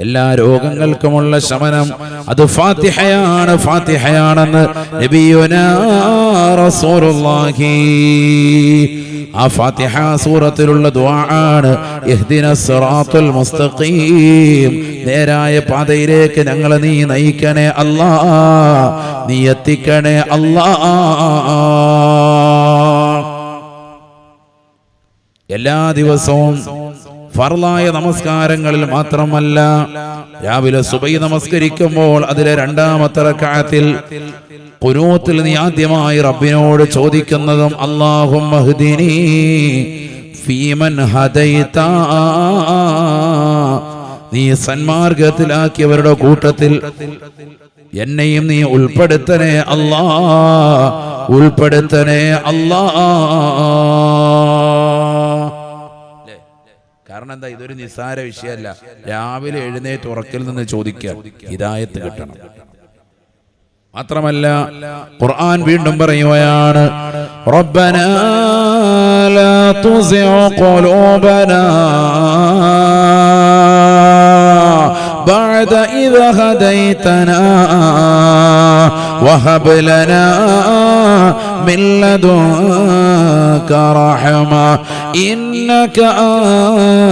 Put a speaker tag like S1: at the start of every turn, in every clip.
S1: എല്ലാ രോഗങ്ങൾക്കുമുള്ള ശമനം അത് ഫാത്തിഹയാണ്, ഫാത്തിഹയാണെന്ന് നബിയുനാ റസൂലുള്ളാഹി. ആ ഫാത്തിഹ സൂറത്തിലുള്ള ദുആആണ് ഇഹ്ദിനസ് സിറാത്തുൽ മുസ്തഖീം, നേരായ പാതയിലേക്ക് ഞങ്ങളെ നീ നയിക്കണേ അല്ലാ, നീ എത്തിക്കണേ അല്ലാ. എല്ലാ ദിവസവും ഫർളായ നമസ്കാരങ്ങളിൽ മാത്രമല്ല, രാവിലെ സുബഹി നമസ്കരിക്കുമ്പോൾ അതിലെ രണ്ടാമത്തെ റക്അത്തിൽ ഖുനൂത്തിൽ നീ ആദ്യമായി റബ്ബിനോട് ചോദിക്കുന്നതും അല്ലാഹുമ്മ ഹ്ദിനി ഫീമൻ ഹദൈത, നീ സന്മാർഗത്തിലാക്കിയവരുടെ കൂട്ടത്തിൽ എന്നെയും നീ ഉൾപ്പെടുത്തണേ അല്ലാ, ഉൾപ്പെടുത്തണേ അല്ലാ. കാരണം എന്താ, ഇതൊരു നിസ്സാര വിഷയമല്ല. രാവിലെ എഴുന്നേറ്റ് ഉറക്കിൽ നിന്ന് ചോദിക്കുക, ഹിദായത്ത് കിട്ടണം. മാത്രമല്ല ഖുർആൻ വീണ്ടും പറയുകയാണ്, റബ്ബനാ ലാ തുസിഉ ഖുലൂബനാ ബഅദ ഇദ ഹദൈതനാ വഹബ് ലനാ മിൻ ലദുൻക റഹ്മ ഇന്നക അൻതൽ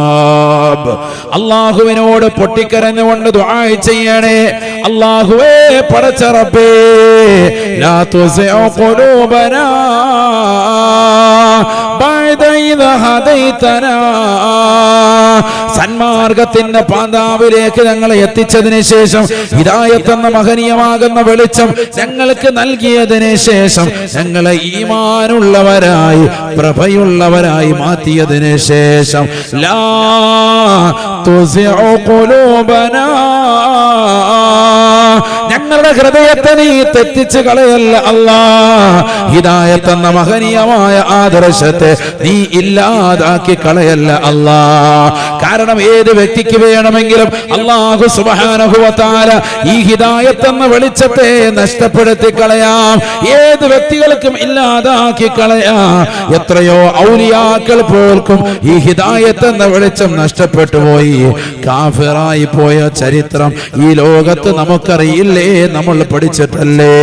S1: വഹ്ഹാബ്. അല്ലാഹുവിനോട് പൊട്ടിക്കരഞ്ഞുകൊണ്ട് ദുആ ചെയ്യണേ. അല്ലാഹുവേ, പടച്ച റബ്ബേ, ലാ തുസിഉ ഖുലൂബനാ ബഅദ ഇദ ഹദൈതനാ, സന്മാർഗത്തിന്റെ പാന്താവിലേക്ക് ഞങ്ങളെ എത്തിച്ചതിന് ശേഷം, ഹിദായത്ത് എന്ന മഹനീയമാകുന്ന വെളിച്ചം ഞങ്ങൾക്ക് നൽകിയതിന് ശേഷം, ഞങ്ങളെ ഈമാനുള്ളവരായി പ്രഭയുള്ളവരായി മാറ്റിയതിന് ശേഷം, ലാ തുസിഉ ഖുലൂബനാ, ഞങ്ങളുടെ ഹൃദയത്തെ നീ തെറ്റിച്ച് കളയല്ല അല്ലാ. ഹിദായത്ത് എന്ന മഹനീയമായ ആദർശത്തെ നീ ഇല്ലാതാക്കി കളയല്ല അല്ലാ. കാരണം ഏത് വ്യക്തിക്ക് വേണമെങ്കിലും അല്ലാഹു സുബ്ഹാനഹു വ തആല ഈ ഹിദായത്ത് എന്ന വെളിച്ചത്തെ നഷ്ടപ്പെടുത്തി കളയാം. ഏത് വ്യക്തികൾക്കും ഇല്ലാതാക്കി കളയാം. എത്രയോ ഔലിയാക്കൾ പോൽക്കും ഈ ഹിദായത്ത് എന്ന വെളിച്ചം നഷ്ടപ്പെട്ടു പോയി, കാഫിറായി പോയ ചരിത്രം ഈ ലോകത്ത് നമുക്കറിയില്ലേ, നമ്മൾ പഠിച്ചിട്ടല്ലേ.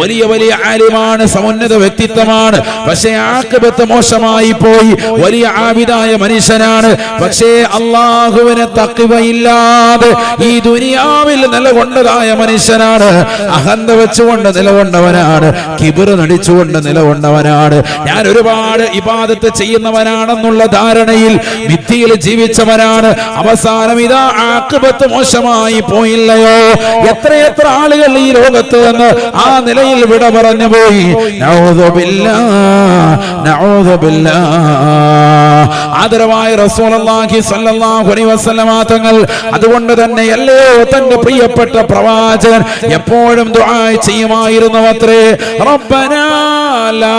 S1: വലിയ വലിയ ആലിമാണ്, സമുന്നത വ്യക്തിത്വമാണ്, പക്ഷേ ആഖിബത്ത് മോശമായി പോയി. വലിയ ആബിദായ മനുഷ്യനാണ്, പക്ഷേ അല്ലാഹുവിനെ തഖ്വയില്ലാതെ ഈ ദുനിയാവിൽ നിലകൊണ്ടതായ മനുഷ്യനാണ്. അഹന്ത വെച്ചുകൊണ്ട് നിലകൊണ്ടവനാണ്, കിബ്ർ നടിച്ചുകൊണ്ട് നിലകൊണ്ടവനാണ്. ഞാൻ ഒരുപാട് ഇബാദത്ത് ചെയ്യുന്നവനാണെന്നുള്ള ധാരണയിൽ മിഥ്യയിൽ ജീവിച്ചവനാണ്. അവസാനം ഇതാ ആഖിബത്ത് മോശമായി പോയില്ലയോ. എത്രയെത്ര ആളുകൾ ഈ ലോകത്ത് നിന്ന് ആ നിലയിൽ വിട പറഞ്ഞു പോയി. നഊദു ബില്ലാഹ്, നഊദു ബില്ലാഹ്. ആദരവായ റസൂലുള്ളാഹി സ്വല്ലല്ലാഹു അലൈഹി വസല്ലമ തങ്ങൾ അതുകൊണ്ട് തന്നെ അല്ലയോ തന്റെ പ്രിയപ്പെട്ട പ്രവാചകൻ എപ്പോഴും ദുആ ചെയ്യുമായിരുന്നു അത്രേ, റബ്ബനാ ലാ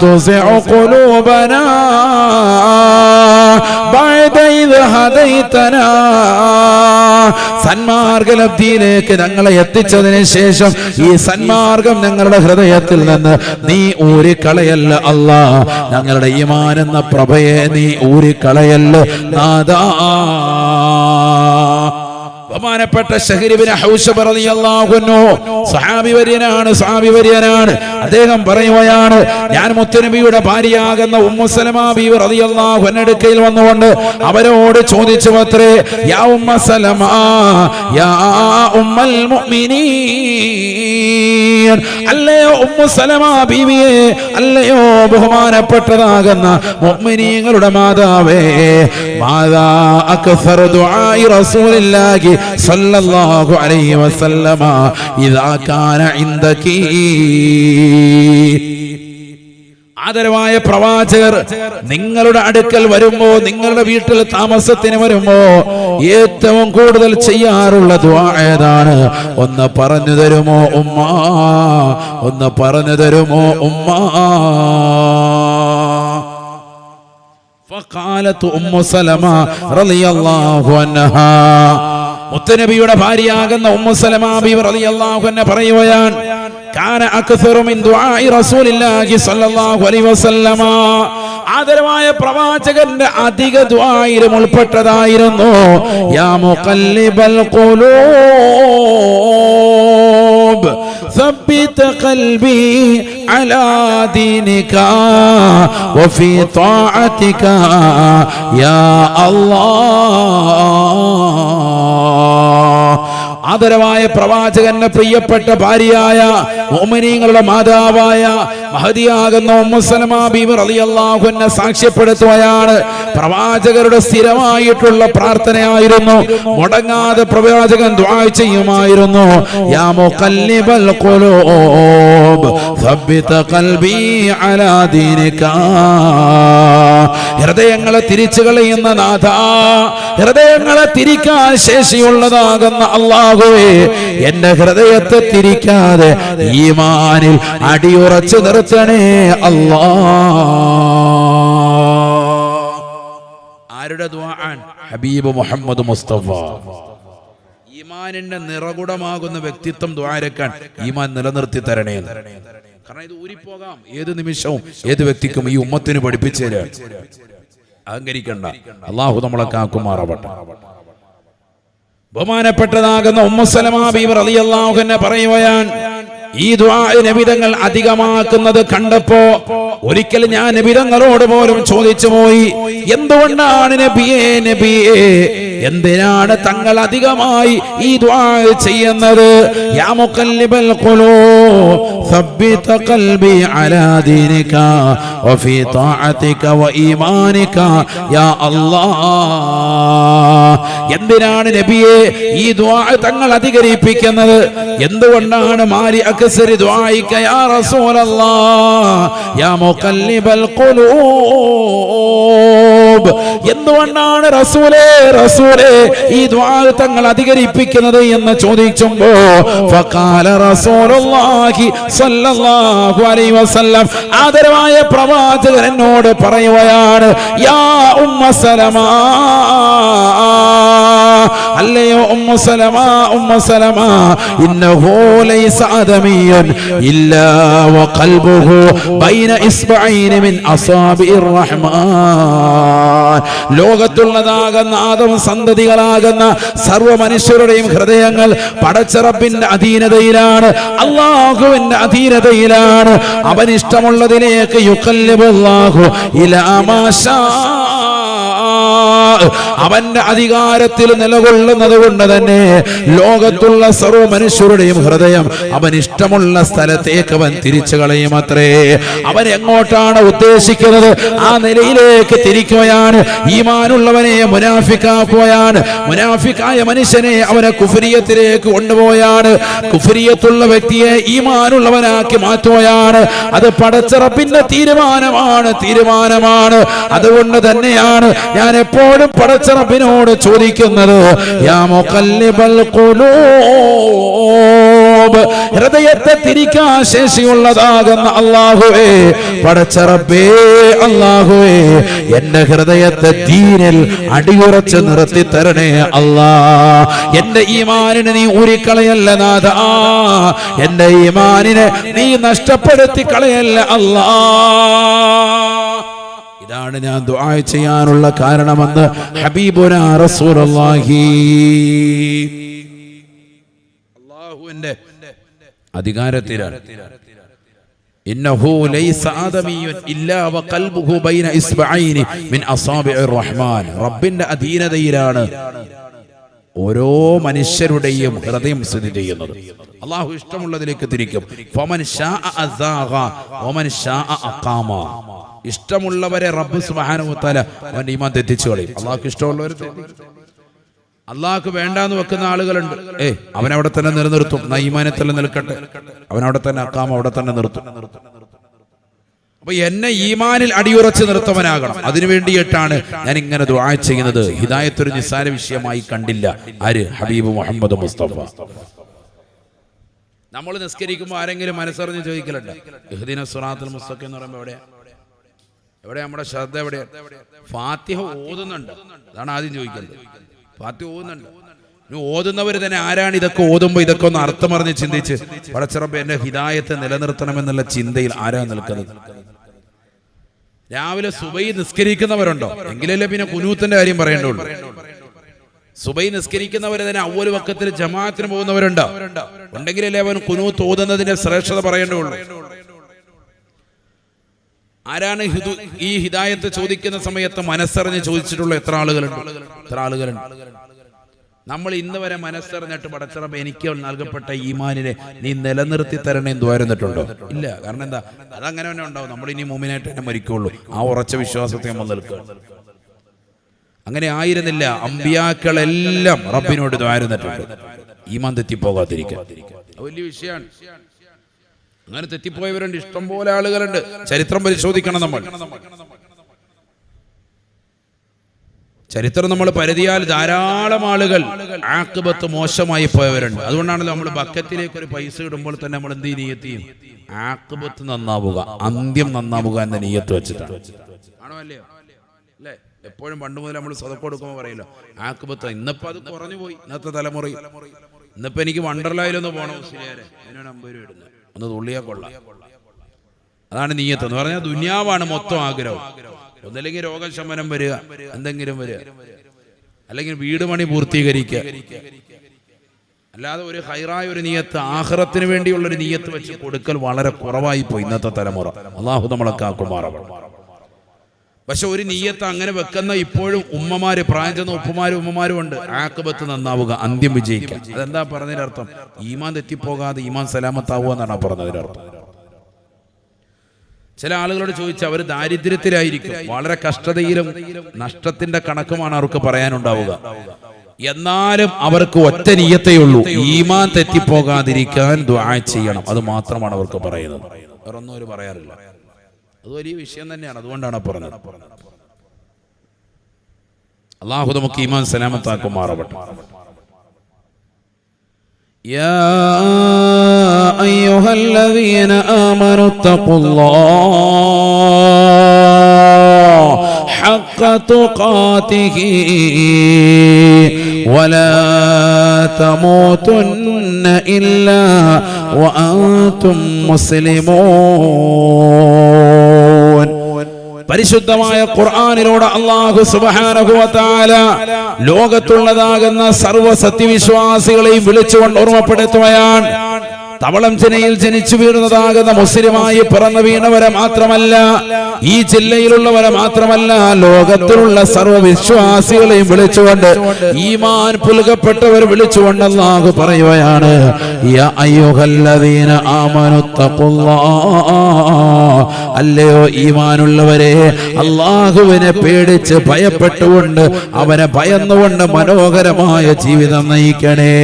S1: തുസിഉ ഖുലൂബനാ ബഅദ ഇദ ഹദൈതനാ, സന്മാർഗലബ്ധിയിലേക്ക് ഞങ്ങളെ എത്തിച്ചതിന് ശേഷം ഈ സന്മാർഗം ഞങ്ങളുടെ ഹൃദയത്തിൽ നിന്ന് നീ ഊരിക്കളയല്ല അല്ലാ. ഞങ്ങളുടെ ഈമാൻ എന്ന പ്രഭയെ നീ ഊരിക്കളയല്ല നാദാ. ബഹുമാനപ്പെട്ട ശഹ്ർ ഇബ്നു ഹൗശബ് റളിയല്ലാഹു അൻഹു സഹാബി വര്യനാണ്. അദ്ദേഹം പറയുകയാണ്, ഞാൻ മുത്തുനബിയുടെ ഭാര്യയാകുന്ന ഉമ്മു സലമ ബീവി റളിയല്ലാഹു അൻഹയുടെ അടുക്കൽ വന്നുകൊണ്ട് അവരോട് ചോദിച്ചു അത്രേ, യാ ഉമ്മ സലമ, യാ ഉമ്മൽ മുഅ്മിനീൻ, അല്ലയോ ഉമ്മു സലമ ബീവിയെ, അല്ലയോ ബഹുമാനപ്പെട്ടതാകുന്ന മുഅ്മിനീങ്ങളുടെ മാതാവേ, മാദാ അക്സറു ദുആഇ റസൂലില്ലാഹി സല്ലല്ലാഹു അലൈഹി വസല്ലമ ഇദാ കാന ഇൻദകി. ആദരവായ പ്രവാചകർ നിങ്ങളുടെ അടുക്കൽ വരുമ്പോ, നിങ്ങളുടെ വീട്ടിൽ താമസത്തിന് വരുമ്പോ ഏറ്റവും കൂടുതൽ ചെയ്യാറുള്ള ദുആ ഏതാണ്? ഒന്ന് പറഞ്ഞു തരുമോ ഉമ്മ? ഒന്ന് പറഞ്ഞു തരുമോ ഉമ്മ? فقالت ام سلمة رضي الله عنها, മുത്തുനബിയുടെ ഭാര്യയാകുന്ന ഉമ്മു സലമ ബീവി റളിയല്ലാഹു അൻഹ പറയുകയാണ്, കാന അക്സറു മിൻ ദുആഇ റസൂലില്ലാഹി സ്വല്ലല്ലാഹു അലൈഹി വസല്ലമ. ആദരവായ പ്രവാചകന്റെ അധിക ദുആയിലും ഉൾപ്പെട്ടതായിരുന്നു യാ മുഖല്ലിബൽ ഖുലൂബ് ثبت قلبي على دينك وفي طاعتك يا الله. ആദരവായ പ്രവാചകന്റെ പ്രിയപ്പെട്ട ഭാര്യയായ മുഅ്മിനീങ്ങളുടെ മാതാവായ മഹദിയാകുന്ന ഉമ്മു സലമ ബീവി റളിയല്ലാഹു അൻഹ സാക്ഷ്യപ്പെടുത്തുകയാണ്. പ്രവാചകരുടെ സ്ഥിരമായിട്ടുള്ള പ്രാർത്ഥനയായിരുന്നു, മുടങ്ങാതെ പ്രവാചകൻ ദുആ ചെയ്യുമായിരുന്നു, യാ മുഖല്ലിബൽ ഖുലൂബ് സബ്ബിത ഖൽബി അലാ ദീനിക. ഹൃദയങ്ങളെ തിരിച്ചു കളയുന്ന നാഥ, ഹൃദയങ്ങളെ തിരിക്കാൻ ശേഷിയുള്ളതാകുന്ന അല്ലാഹുവേ, എന്റെ ഹൃദയത്തെ തിരിക്കാതെ ഈമാനിൽ അടിയുറച്ചു നിർത്തണേ അല്ലാഹ്. ആരുടെ ദുആൻ? ഹബീബ് മുഹമ്മദ് മുസ്തഫ. ഈമാനിന്റെ നിറകുടമാകുന്ന വ്യക്തിത്വം ദുആരക്കാൻ ഈമാൻ നിലനിർത്തി തരണേ. കാരണം ഇത് ഊരിപ്പോകാം ഏത് നിമിഷവും ഏത് വ്യക്തിക്കും. ഈ ഉമ്മത്തിന് പഠിപ്പിച്ചു തരാൻ അഹങ്കരിക്കണ്ട. അല്ലാഹു നമ്മളെ കാക്കുമാറാവട്ടെ. ബഹുമാനപ്പെട്ടതാകുന്ന ഉമ്മു സലമ ബീവി റളിയല്ലാഹു അൻഹ പറയുകയാണ്, ഈ ദുആ നബിതങ്ങൾ അധികമാക്കുന്നത് കണ്ടപ്പോ ഒരിക്കൽ ഞാൻ നബിതങ്ങളോട് പോലും ചോദിച്ചു പോയി, എന്തുകൊണ്ടാണ് നബിയേ എന്തിനാണ് തങ്ങൾ അധികമായി ഈ ദുആ ചെയ്യുന്നത്? യാ മുഖല്ലിബൽ ഖുലൂബ് സബ്ബിത ഖൽബി അലാ ദീനിക വഫീ തആതിക വഈമാനിക യാ അല്ലാഹ്. എന്തിനാണ് നബിയെ ഈ ദുആ തങ്ങൾ അധികരിപ്പിക്കുന്നത്? എന്തുകൊണ്ടാണ് മാലി അക്സരി ദുആയിക യാ റസൂലല്ലാഹ് യാ മുഖല്ലിബൽ ഖുലൂബ്. എന്തുകൊണ്ടാണ് റസൂലേ ഈ ദുആ തങ്ങൾ അധികരിപ്പിക്കുന്നത് എന്ന് ചോദിച്ചുമ്പോ ഫഖാല റസൂലുള്ളാഹി സ്വല്ലല്ലാഹു അലൈഹി വസല്ലം, ആദരവായ പ്രവാചകൻ എന്നോട് പറയുകയാണ്, യാ ഉമ്മ സലമ, അല്ലയോ ഉമ്മു സലമ, ഇന്നഹു ലൈസ ആദമിയൻ ഇല്ലാ വഖൽബുഹു ബൈന ഇസ്ബഈന മിൻ അസാബിർ റഹ്മാൻ. ലോകത്തുള്ളതാകുന്ന ആദം സന്തതികളാകുന്ന സർവ്വ മനുഷ്യരുടെയും ഹൃദയങ്ങൾ പടച്ച റബ്ബിന്റെ അധീനതയിലാണ്, അല്ലാഹുവിന്റെ അധീനതയിലാണ്. അവൻ ഇഷ്ടമുള്ളതിലേക്ക് യുഖല്ലിബുല്ലാഹു ഇലാ മാ ശാ. അവന്റെ അധികാരത്തിൽ നിലകൊള്ളുന്നത് കൊണ്ട് തന്നെ ലോകത്തുള്ള സർവ്വ മനുഷ്യരുടെയും ഹൃദയം അവൻ ഇഷ്ടമുള്ള സ്ഥലത്തേക്ക് അവൻ തിരിച്ചു കളയും അത്രേ. അവൻ എങ്ങോട്ടാണ് ഉദ്ദേശിക്കുന്നത് ആ നിലയിലേക്ക് തിരിക്കുകയാണ്. ഈമാനുള്ളവനെ മുനാഫിക്കാക്കുകയാണ്, മുനാഫിക്കായ മനുഷ്യനെ അവനെ കുഫ്രിയത്തിലേക്ക് കൊണ്ടുപോയാണ്, കുഫ്രിയത്തുള്ള വ്യക്തിയെ ഈമാനുള്ളവനാക്കി മാറ്റുകയാണ്. അത് പടച്ച റബ്ബിന്റെ തീരുമാനമാണ്. അതുകൊണ്ട് തന്നെയാണ് ഞാൻ എപ്പോഴും പടച്ച റബ്ബിനോട് ചോദിക്കുന്നത്, യാ മുഖല്ലിബൽ ഖുലൂബ്, ഹൃദയത്തെ തിരിക്കാൻ ശേഷിയുള്ളതാകുന്ന അല്ലാഹുവേ, പടച്ച റബ്ബേ അല്ലാഹുവേ, എന്റെ ഹൃദയത്തെ ദീനിൽ അടിയുറച്ച് നിർത്തി തരണേ അല്ലാഹ്. എന്റെ ഈമാനിനെ നീ ഊരിക്കളയല്ല നാഥാ, എന്റെ ഈമാനിനെ നീ നഷ്ടപ്പെടുത്തി കളയല്ല അല്ലാഹ്. ഇതാണ് ഞാൻ ദുആ ചെയ്യാനുള്ള കാരണമെന്ന് ഹബീബുനാ റസൂലുള്ളാഹി. അല്ലാഹുവിന്റെ അധികാരത്തിലാണ്. ഇന്നഹു ലൈസ ആദമിയ്യുൻ ഇല്ലാ വഖൽബുഹു ബൈന ഇസ്ബഈനി മിൻ അസാബിഇർ റഹ്മാൻ. റബ്ബിന്റെ അധീനതയിലാണ് ഓരോ മനുഷ്യരുടെയും ഹൃദയം സ്ഥിതി ചെയ്യുന്നത്. അല്ലാഹു ഇഷ്ടമുള്ളതിലേക്ക് തിരിക്കും. ഫമൻ ശാഅ അസാഗ വമൻ ശാഅ അഖാമ. ഇഷ്ടമുള്ളവരെ റബ്ബ് സുബ്ഹാനഹു വ തആല അവന്റെ ഈമാൻ തെറ്റിച്ചു കളയും. അല്ലാഹുക്ക് ഇഷ്ടമുള്ളവരെ അല്ലാഹുക്ക് വേണ്ടാന്ന് വെക്കുന്ന ആളുകളുണ്ട്. അവൻ അവിടെ തന്നെ നിലനിർത്തും. ഈമാനെ തന്നെ നിൽക്കട്ടെ, അവൻ അവിടെ തന്നെ അഖാമ അവിടെ തന്നെ നിർത്തും. അപ്പൊ എന്നെ ഈമാനിൽ അടിയുറച്ച് നിർത്തവനാകണം. അതിനു വേണ്ടിയിട്ടാണ് ഞാൻ ഇങ്ങനെ ദുആ ചെയ്യുന്നത്. ഹിദായത്ത് ഒരു നിസ്സാര വിഷയമായി കണ്ടില്ല ആര്? ഹബീബ് മുഹമ്മദ് മുസ്തഫ. നമ്മൾ നിസ്കരിക്കുമ്പോൾ ആരെങ്കിലും മനസ്സറിഞ്ഞ് ചോദിക്കലുണ്ട്, ഇഹ്ദിന സിറാത്തുൽ മുസ്തഖീം എന്ന് പറയുമ്പോൾ എവിടെ നമ്മുടെ ശ്രദ്ധ എവിടെയാണ്? ഫാത്തിഹ ഓതുന്നുണ്ട്, അതാണ് ആദ്യം ചോദിക്കുന്നത്. ഫാത്തിഹ ഓതുന്നുണ്ട്, ഓതുന്നവർ തന്നെ ആരാണ് ഇതൊക്കെ ഓതുമ്പോൾ ഇതൊക്കെ ഒന്ന് അർത്ഥമറിഞ്ഞ് ചിന്തിച്ച് പടച്ചറബ് എന്റെ ഹിദായത്തെ നിലനിർത്തണമെന്നുള്ള ചിന്തയിൽ ആരാ നിൽക്കുന്നത്? രാവിലെ സുബൈ നിസ്കരിക്കുന്നവരുണ്ടോ? എങ്കിലല്ലേ പിന്നെ കുനൂത്തിന്റെ കാര്യം പറയേണ്ടുള്ളൂ. സുബൈ നിസ്കരിക്കുന്നവരെ തന്നെ അവ്വൽ വഖത്തിൽ ജമാഅത്തിന് പോകുന്നവരുണ്ടോ? ഉണ്ടെങ്കിലല്ലേ അവൻ കുനൂത്ത് ഓതുന്നതിന്റെ ശ്രേഷ്ഠത പറയേണ്ടുള്ളൂ. ആരാണ് ഈ ഹിദായത്ത് ചോദിക്കുന്ന സമയത്ത് മനസ്സറിഞ്ഞ് ചോദിച്ചിട്ടുള്ള എത്ര ആളുകളുണ്ട്? നമ്മൾ ഇന്ന് വരെ മനസ്സറിഞ്ഞിട്ട് പടച്ചറബ് എനിക്ക് നൽകപ്പെട്ട ഈമാനിനെ നീ നിലനിർത്തി തരണേ ദ്വാരുന്നിട്ടുണ്ടോ? ഇല്ല. കാരണം എന്താ? അതങ്ങനെ തന്നെ ഉണ്ടാവും. നമ്മൾ ഇനി മുഅ്മിനായിട്ട് തന്നെ മരിക്കുള്ളൂ. ആ ഉറച്ച വിശ്വാസത്തെ നമ്മൾ നിൽക്കുക. അങ്ങനെ ആയിരുന്നില്ല. അമ്പിയാക്കളെല്ലാം റബ്ബിനോട് ദ്വാരുന്നിട്ടുണ്ട് ഈമാൻ തെറ്റിപ്പോകാതിരിക്കാൻ. വലിയ വിഷയമാണ്. അങ്ങനെ തെറ്റിപ്പോയവരുണ്ട്, ഇഷ്ടംപോലെ ആളുകളുണ്ട്. ചരിത്രം പരിശോധിക്കണം. ചരിത്രം നമ്മൾ പരിധിയാൽ ധാരാളം ആളുകൾ ആഖിബത്ത് മോശമായി പോയവരുണ്ട്. അതുകൊണ്ടാണല്ലോ നമ്മൾ ബക്കറ്റിലേക്ക് ഒരു പൈസ ഇടുമ്പോൾ തന്നെ നമ്മൾ എന്ത് നിയ്യത്ത് ചെയ്യും? ആഖിബത്ത് നന്നാവുക, അന്ത്യം നന്നാവുക എന്ന നിയ്യത്ത് വെച്ചിട്ടാണ്. ആണോ അല്ലയോ? അല്ലേ? എപ്പോഴും പണ്ട് മുതൽ നമ്മൾ സ്വതക്ക കൊടുക്കുമ്പോൾ പറയല്ലോ ആഖിബത്ത്. ഇന്നിപ്പോ അത് കുറഞ്ഞു പോയി. ഇന്നത്തെ തലമുറയിൽ ഇന്നിപ്പോ എനിക്ക് വണ്ടർലായിലൊന്ന് പോകണം, മുസ്ലിയാരെ അതിനാണ് 50 രൂപ ഇടുന്നത്, ഒന്ന് തുള്ളിയാ കൊള്ളാം. അതാണ് നിയ്യത്ത് എന്ന് പറഞ്ഞാൽ. ദുനിയാവാണ് മൊത്തം ആഗ്രഹം. ഒന്നല്ലെങ്കിൽ രോഗശമനം വരിക, എന്തെങ്കിലും വരിക, അല്ലെങ്കിൽ വീട് പണി പൂർത്തീകരിക്കുക. അല്ലാതെ ഒരു ഹൈറായ ഒരു നിയ്യത്ത്, ആഖിറത്തിന് വേണ്ടിയുള്ളൊരു നിയ്യത്ത് വെച്ച് കൊടുക്കൽ വളരെ കുറവായി പോയി ഇന്നത്തെ തലമുറ. അല്ലാഹു നമ്മളെ കാക്കുമാറാവട്ടെ. പക്ഷെ ഒരു നിയ്യത്ത് അങ്ങനെ വെക്കുന്ന ഇപ്പോഴും ഉമ്മമാര്, പ്രായം ചെന്ന ഉമ്മമാരും ഉണ്ട്. ആഖിബത്ത് നന്നാവുക, അന്ത്യം വിജയിക്കുക. അതെന്താ പറഞ്ഞതിനർത്ഥം? ഈമാൻ തെറ്റിപ്പോകാതെ ഈമാൻ സലാമത്താവുക എന്നാണ് പറഞ്ഞതിനർത്ഥം. ചില ആളുകളോട് ചോദിച്ചാൽ അവർ ദാരിദ്ര്യത്തിലായിരിക്കും, വളരെ കഷ്ടതയിലും നഷ്ടത്തിന്റെ കണക്കുമാണ് അവർക്ക് പറയാനുണ്ടാവുക. എന്നാലും അവർക്ക് ഒറ്റ നിയ്യത്തേയുള്ളൂ, ഈമാൻ തെറ്റിപ്പോകാതിരിക്കാൻ ദുആ ചെയ്യണം. അത് മാത്രമാണ് അവർക്ക് പറയുന്നത്. വേറൊന്നും അവർ പറയാറില്ല. അത് വലിയ വിഷയം തന്നെയാണ്. അതുകൊണ്ടാണ് പറഞ്ഞത്. അല്ലാഹു നമുക്ക് ഈമാൻ സലാമത്താക്കുമാറാവട്ടെ. يا أيها الذين آمنوا اتقوا الله حق تقاته ولا تموتن إلا وأنتم مسلمون. പരിശുദ്ധമായ ഖുർആനിലൂടെ അല്ലാഹു സുബ്ഹാനഹു വ തആല ലോകത്തുള്ളതാകുന്ന സർവ്വ സത്യവിശ്വാസികളെയും വിളിച്ചുകൊണ്ട് ഓർമ്മപ്പെടുത്തുകയാണ്. തവളം ചെനയിൽ ജനിച്ചു വീഴുന്നതാകുന്ന മുസ്ലിമായി പിറന്നു വീണവരെ മാത്രമല്ല, ഈ ജില്ലയിലുള്ളവരെ മാത്രമല്ല, ലോകത്തിലുള്ള സർവ്വ വിശ്വാസികളെയും വിളിച്ചുകൊണ്ട്, ഈമാൻ പുൽകപ്പെട്ടവർ വിളിച്ചുകൊണ്ട് അല്ലാഹു പറയുകയാണ്, യാ അയ്യുഹല്ലദീന ആമനു തഖുല്ലാഹ്, അല്ലയോ ഈമാനുള്ളവരെ, അല്ലാഹുവിനെ പേടിച്ച് ഭയപ്പെട്ടുകൊണ്ട്, അവനെ ഭയന്നുകൊണ്ട് മനോഹരമായ ജീവിതം നയിക്കണേ.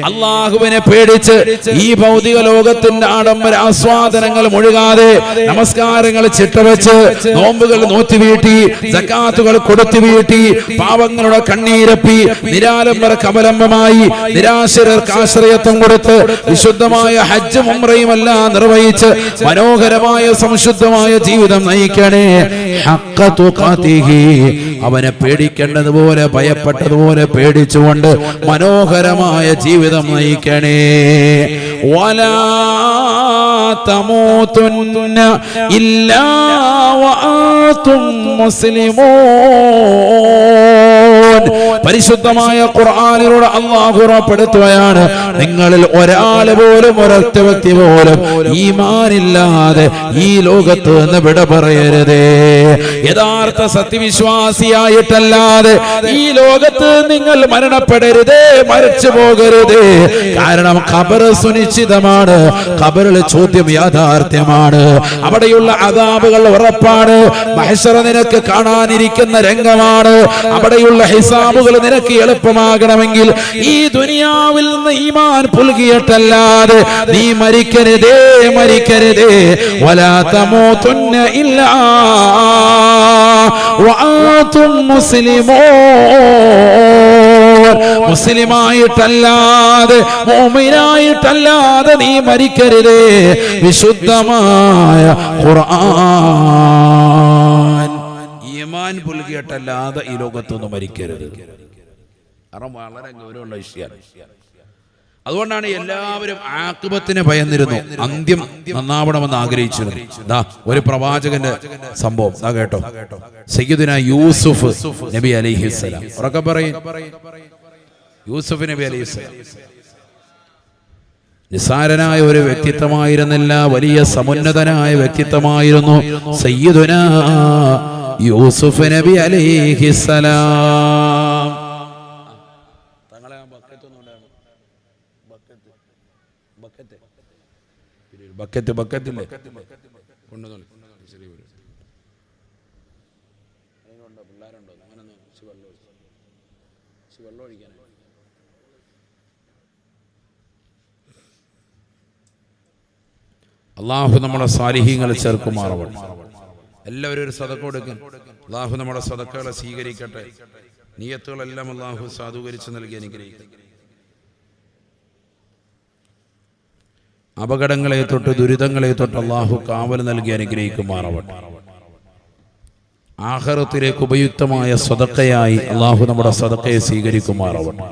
S1: അല്ലാഹുവിനെ പേടിച്ച് ഈ ഭൗതിക ലോകത്തിന്റെ ആഡംബര ആസ്വാദനങ്ങൾ മുഴുകാതെ, നമസ്കാരങ്ങൾ ചിട്ടവെച്ച്, നോമ്പുകൾ നോറ്റുവീട്ടി, സക്കാത്തുകൾ കൊടുത്തു വീട്ടി, പാവങ്ങളുടെ കണ്ണീരപ്പി, നിരാലംബർക്ക് അവലംബമായി, നിരാശരർക്ക് ആശ്രയത്വം കൊടുത്ത്, വിശുദ്ധമായ ഹജ്ജും ഉംറയും എല്ലാം നിർവഹിച്ച് മനോഹരമായ സംശുദ്ധമായ ജീവിതം നയിക്കണേ. ഹഖ്ഖ തുഖാതിഹി, അവനെ പേടിക്കേണ്ടതുപോലെ ഭയപ്പെട്ടതുപോലെ പേടിച്ചുകൊണ്ട് മനോഹരമായ ജീവിതം നയിക്കണേ. വലാ തമൂതുന്ന ഇല്ലാ വഅൻതും മുസ്ലിമൂൻ. പരിശുദ്ധമായ ഖുർആനിലൂടെ അല്ലാഹു ഉറപ്പെടുത്തുകയാണ്, നിങ്ങളിൽ ഒരാൾ പോലും, ഒരൊറ്റ വ്യക്തി പോലും ഈമാനില്ലാതെ ഈ ലോകത്ത് നിന്ന് വിട പറയരുതേ. യഥാർത്ഥ സത്യവിശ്വാസിയായിട്ടല്ലാതെ ഈ ലോകത്ത് നിങ്ങൾ മരണപ്പെടരുതേ, മരിച്ചു പോകരുതേ. കാരണം ഖബർ സുനിശ്ചിതമാണ്, ഖബറിൽ ചോദ്യം യാഥാർത്ഥ്യമാണ്, അവിടെയുള്ള അദാബുകൾ ഉറപ്പാണ്, മഹ്ശറ നിനക്ക് കാണാനിരിക്കുന്ന രംഗമാണ്, അവിടെയുള്ള ഹിസാബുകൾ നിനക്ക് എളുപ്പമാകണമെങ്കിൽ ഈ ദുനിയാവിൽ നിന്ന് ഈമാൻ പുൽകിയിട്ടല്ലാതെ നീ മരിക്കരുതേ, മരിക്കരുതേ. വലാ തമൂതുന്ന ഇല്ലാ വഅൻതും മുസ്ലിമൂൻ. മുസ്ലിമായിട്ടല്ലാതെ, മുഅ്മിനായിട്ടല്ലാതെ നീ മരിക്കരുതേ. വിശുദ്ധമായ ഖുർആൻ ഈമാൻ പുൽകിയിട്ടല്ലാതെ ഈ ലോകത്തൊന്നും മരിക്കരുത്. കാരണം വളരെ ഗൗരവമുള്ള വിഷയമാണ്. അതുകൊണ്ടാണ് എല്ലാവരും ആഖിബത്തിനെ ഭയന്നിരുന്നു, അന്ത്യം നന്നാവണമെന്ന് ആഗ്രഹിച്ചിരുന്നു. ദാ ഒരു പ്രവാചകന്റെ സംഭവം ദാ കേട്ടോ. സയ്യിദുനാ യൂസുഫ് നബി അലൈഹിസ്സലാം, ഉറക്കെ പറയും, യൂസുഫ് നബി അലൈഹിസ്സലാം നിസാരനായ ഒരു വ്യക്തിത്വമായിരുന്നില്ല, വലിയ സമുന്നതനായ വ്യക്തിത്വമായിരുന്നു സയ്യിദുനാ യൂസുഫ് നബി അലൈഹിസ്സലാം. ബക്കറ്റില്ലേ അള്ളാഹു നമ്മളെ സാലിഹീങ്ങളെ ചേർക്കുമാറാവട്ടെ. എല്ലാവരും ഒരു സദഖ കൊടുക്കും. അള്ളാഹു നമ്മുടെ സദഖകളെ സ്വീകരിക്കട്ടെ. നിയത്തുകളെല്ലാം അള്ളാഹു സാധൂകരിച്ച് നൽകി അനുഗ്രഹിക്കട്ടെ. അപകടങ്ങളെ തൊട്ട് ദുരിതങ്ങളെ തൊട്ട് അള്ളാഹു കാവൽ നൽകി അനുഗ്രഹിക്കുമാറാവട്ടെ. ആഖിറത്തിലേക്ക് ഉപയുക്തമായ സദഖയായി അള്ളാഹു നമ്മുടെ സദഖയെ സ്വീകരിക്കുമാറാവട്ടെ.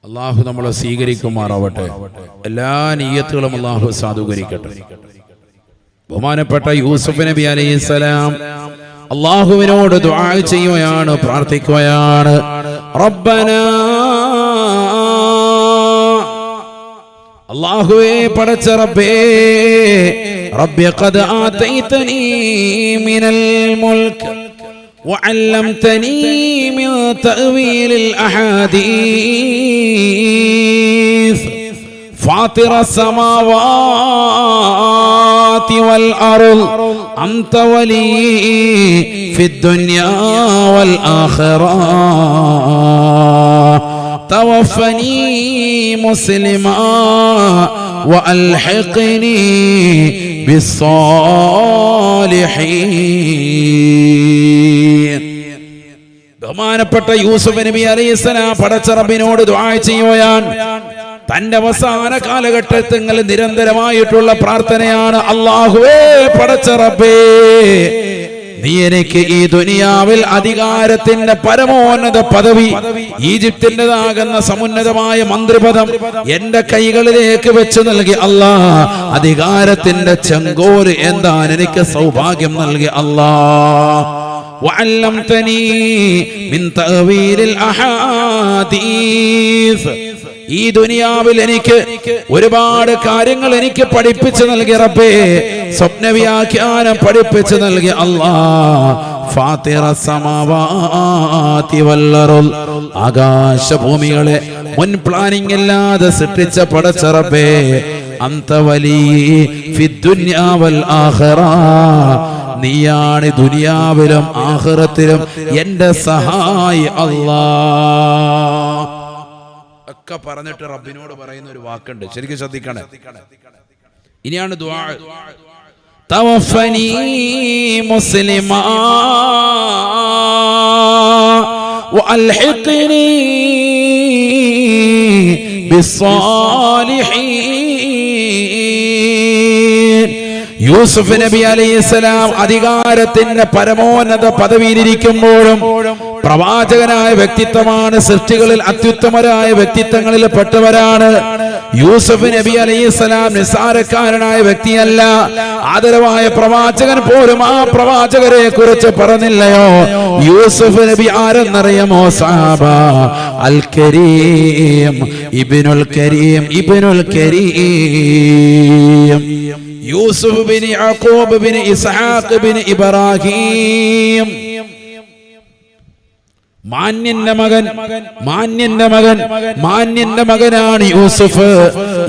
S1: അള്ളാഹു നമ്മളെ സ്വീകരിക്കുമാറാവട്ടെ. എല്ലാ നിയ്യത്തുകളും അള്ളാഹു സാധൂകരിക്കട്ടെ. ബഹുമാനപ്പെട്ട യൂസുഫ് നബി അലൈഹിസ്സലാം അള്ളാഹുവിനോട് ദുആ ചെയ്യുകയാണ്, പ്രാർത്ഥിക്കുകയാണ്. റബ്ബനാ, അല്ലാഹുവേ പടച്ച റബ്ബേ, റബ്ബി ഖദ് ആതൈതനീ മിനൽ മുൽക്ക് وعلمتني من تأويل الأحاديث فاطر السماوات والأرض أنت ولي في الدنيا والآخرة توفني مسلما وألحقني بالصالحين. ബഹുമാനപ്പെട്ട യൂസുഫ് നബി അലൈഹിസ്സലാം പടച്ച റബ്ബിനോട് ദുആ ചെയ്യുകയാണ്. തന്റെ അവസാന കാലഘട്ടത്തിൽ നിരന്തരമായിട്ടുള്ള പ്രാർത്ഥനയാണ്. അല്ലാഹുവേ പടച്ച റബ്ബേ, നീ എനിക്ക് ഈ ദുനിയാവിൽ അധികാരത്തിന്റെ പരമോന്നത പദവി, ഈജിപ്തിൻ്റെതാകുന്ന സമുന്നതമായ മന്ത്രിപദം എന്റെ കൈകളിലേക്ക് വെച്ച് നൽകി അല്ലാ. അധികാരത്തിന്റെ ചെങ്കോല് എന്താൻ എനിക്ക് സൗഭാഗ്യം നൽകി അല്ലാ. വഅല്ലംതനീ മിൻ തഅവീലിൽ അഹാദീസ്, ഈ ദുനിയാവിൽ എനിക്ക് ഒരുപാട് കാര്യങ്ങൾ എനിക്ക് പഠിപ്പിച്ചു നൽകി റബ്ബേ. സ്വപ്നവ്യാഖ്യാനം പഠിപ്പിച്ചു നൽകി അല്ലാ. ഫാത്തിറ സമാവാതി വൽ അർദ്, ആകാശഭൂമികളെ മുൻ പ്ലാനിംഗ് ഇല്ലാതെ സൃഷ്ടിച്ച പടച്ച റബ്ബേ. അന്ത വലി ഫിദ് ദുനിയാ വൽ ആഖിറ, നീയാണ് ദുനിയാവിലും ആഖിറത്തിലും എന്റെ സഹായി അല്ലാ. ഒക്കെ പറഞ്ഞിട്ട് റബ്ബിനോട് പറയുന്ന ഒരു വാക്കുണ്ട്, ശരിക്കും ശ്രദ്ധിക്കണേ. ഇനിയാണ് ദുആ. തവഫനി മുസ്ലിമാ വഅൽഹിഖ്നി ബിസ്സാലിഹീൻ. യൂസുഫ് നബി അലൈഹിസ്സലാം അധികാരത്തിന്റെ പരമോന്നത പദവിയിലിരിക്കുമ്പോഴും പ്രവാചകനായ വ്യക്തിത്വമാണ്, സൃഷ്ടികളിൽ അത്യുത്തമരായ വ്യക്തിത്വങ്ങളിൽ പെട്ടവരാണ്. യൂസുഫ് നബി അലൈഹിസ്സലാം നിസ്സാരക്കാരനായ വ്യക്തിയല്ല. ആദരവായ പ്രവാചകൻ പോലും ആ പ്രവാചകരെ കുറിച്ച് പറഞ്ഞില്ലയോ? യൂസുഫ് നബി ആരെന്നറിയാമോ? സഹാബ അൽ കരീം ഇബ്നുൽ കരീം ഇബ്നുൽ കരീം, യൂസുഫ് ബിൻ യാക്കൂബ് ബിൻ ഇസ്ഹാഖ് ബിൻ ഇബ്രാഹിം. മാന്യന്റെ മകനാണ് യൂസുഫ്.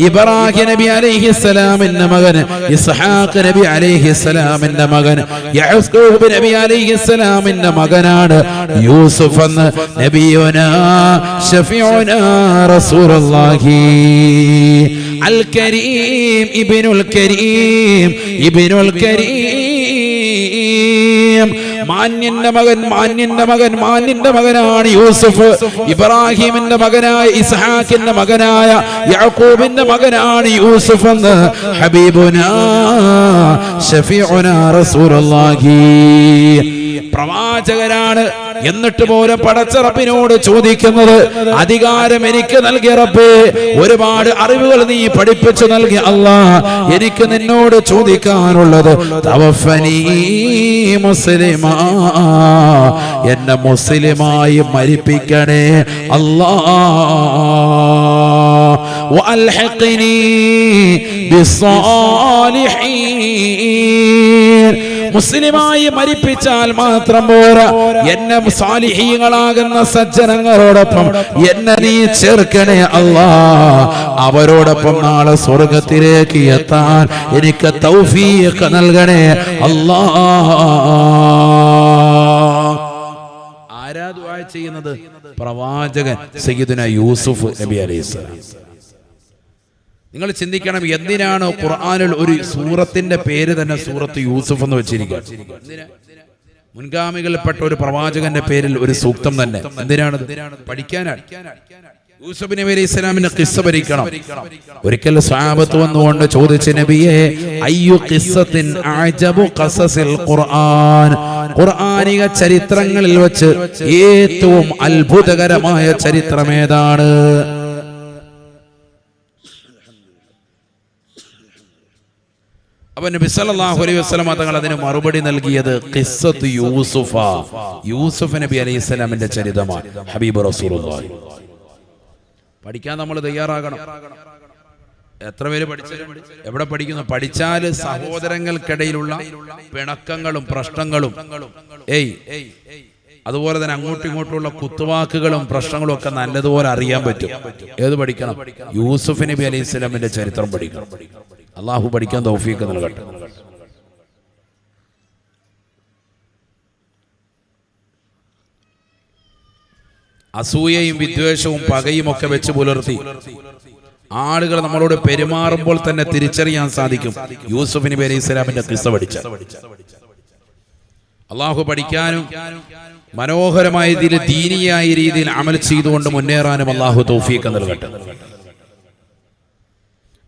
S1: ഇബ്രാഹിം നബി അലൈഹിസ്സലാമിന്റെ മകൻ, ഇസ്ഹാഖ് നബി അലൈഹിസ്സലാമിന്റെ മകൻ, യാക്കൂബ് നബി അലൈഹിസ്സലാമിന്റെ മകനാണ് യൂസുഫ് എന്ന് നബിയുനാ ശഫീഉനാ റസൂലുള്ളാഹി അൽ കരീം ഇബ്നുൽ കരീം ഇബ്നുൽ കരീം. മാന്യന്റെ മകനാണ് യൂസുഫ്. ഇബ്രാഹിമിന്റെ മകനായ ഇസ്ഹാഖിന്റെ മകനായ യാക്കൂബിന്റെ മകനാണ് യൂസുഫ് എന്ന് ഹബീബുനാ ശഫീഉനാ റസൂലുള്ളാഹി. പ്രവാചകനാണ്. എന്നിട്ട് പോലെ പടച്ച റബ്ബിനോട് ചോദിക്കുന്നത്, അധികാരം എനിക്ക് നൽകിയ റബ്ബേ, ഒരുപാട് അറിവുകൾ നീ പഠിപ്പിച്ചു നൽകിയ അല്ലാഹ്, എനിക്ക് നിന്നോട് ചോദിക്കാനുള്ളത് തവഫനി മുസ്ലിമാ, എന്നെ മുസ്ലിമായി മരിപ്പിക്കണേ അല്ലാഹ്. വഅൽഹിഖ്നി ബിസ്സാലിഹീൻ, മുസ്ലിമായി മരിപ്പിച്ചാൽ മാത്രം പോരാ, എന്നെ സാലിഹീങ്ങളാകുന്ന സജ്ജനങ്ങളോടൊപ്പം എന്നെ നീ ചേർക്കണേ അല്ലാഹ്. അവരോടൊപ്പം നാളെ സ്വർഗത്തിലേക്ക് എത്താൻ എനിക്ക് തൗഫീഖ് നൽകണേ അല്ലാഹ്. ആരാ ദുആ ചെയ്യുന്നത്? പ്രവാചകൻ സയ്യിദുനാ യൂസുഫ് നബി അലൈഹിസ്സലാം. നിങ്ങൾ ചിന്തിക്കണം, എന്തിനാണ് ഖുർആനിൽ ഒരു സൂറത്തിന്റെ പേര് തന്നെ സൂറത്ത് യൂസുഫ് എന്ന് വെച്ചിരിക്കുന്നത്? മുൻഗാമികളിൽപ്പെട്ട ഒരു പ്രവാചകന്റെ പേരിൽ ഒരു സൂക്തം തന്നെ. എന്തിനാണ്? പഠിക്കാനാണ്. യൂസുഫ് നബി അലൈഹി ഇസ്ലാമിന്റെ ഖിസ്സ പഠിക്കണം. ഒരിക്കൽ സ്വഹാബത്ത് വന്നുകൊണ്ട് ചോദിച്ചു, നബിയെ, അയ്യു ഖിസ്സത്തിൻ അഅജബു ഖസസിൽ ഖുർആൻ, ഖുർആനിക ചരിത്രങ്ങളിൽ വെച്ച് ഏറ്റവും അത്ഭുതകരമായ ചരിത്രം ഏതാണ്? അപ്പോൾ നബി സല്ലല്ലാഹു അലൈഹി വസല്ലം തങ്ങൾ അതിന് മറുപടി നൽകിയത് ഖിസ്സത്ത് യൂസുഫ, യൂസുഫ് നബി അലൈഹി സ്വലാമിന്റെ ചരിത്രമാണ്. ഹബീബ് റസൂലുള്ളാഹി. പഠിക്കാൻ നമ്മൾ തയ്യാറാകണം. എത്ര പേര് പഠിച്ചിട്ടുണ്ട്? എവിടെ പഠിക്കുന്നു? പഠിച്ചാൽ സഹോദരങ്ങൾക്കിടയിലുള്ള പിണക്കങ്ങളും പ്രശ്നങ്ങളും അതുപോലെ തന്നെ അങ്ങോട്ടും ഇങ്ങോട്ടുള്ള കുത്തുവാക്കുകളും പ്രശ്നങ്ങളും ഒക്കെ നല്ലതുപോലെ അറിയാൻ പറ്റും. ഏത് പഠിക്കണം? യൂസുഫ് നബി അലൈഹി സ്വലാമിന്റെ ചരിത്രം പഠിക്കണം. അള്ളാഹു പഠിക്കാൻ തൗഫീഖ് നൽകട്ടെ. അസൂയയും വിദ്വേഷവും പകയും ഒക്കെ വെച്ച് പുലർത്തി ആളുകൾ നമ്മളോട് പെരുമാറുമ്പോൾ തന്നെ തിരിച്ചറിയാൻ സാധിക്കും യൂസുഫ് നബി അലൈഹി സ്വലാമിന്റെ ഖിസ്സ പഠിച്ച. അള്ളാഹു പഠിക്കാനും മനോഹരമായ രീതിയിൽ ദീനിയായ രീതിയിൽ അമൽ ചെയ്തുകൊണ്ട് മുന്നേറാനും അള്ളാഹു തൗഫീഖ് നൽകട്ടെ.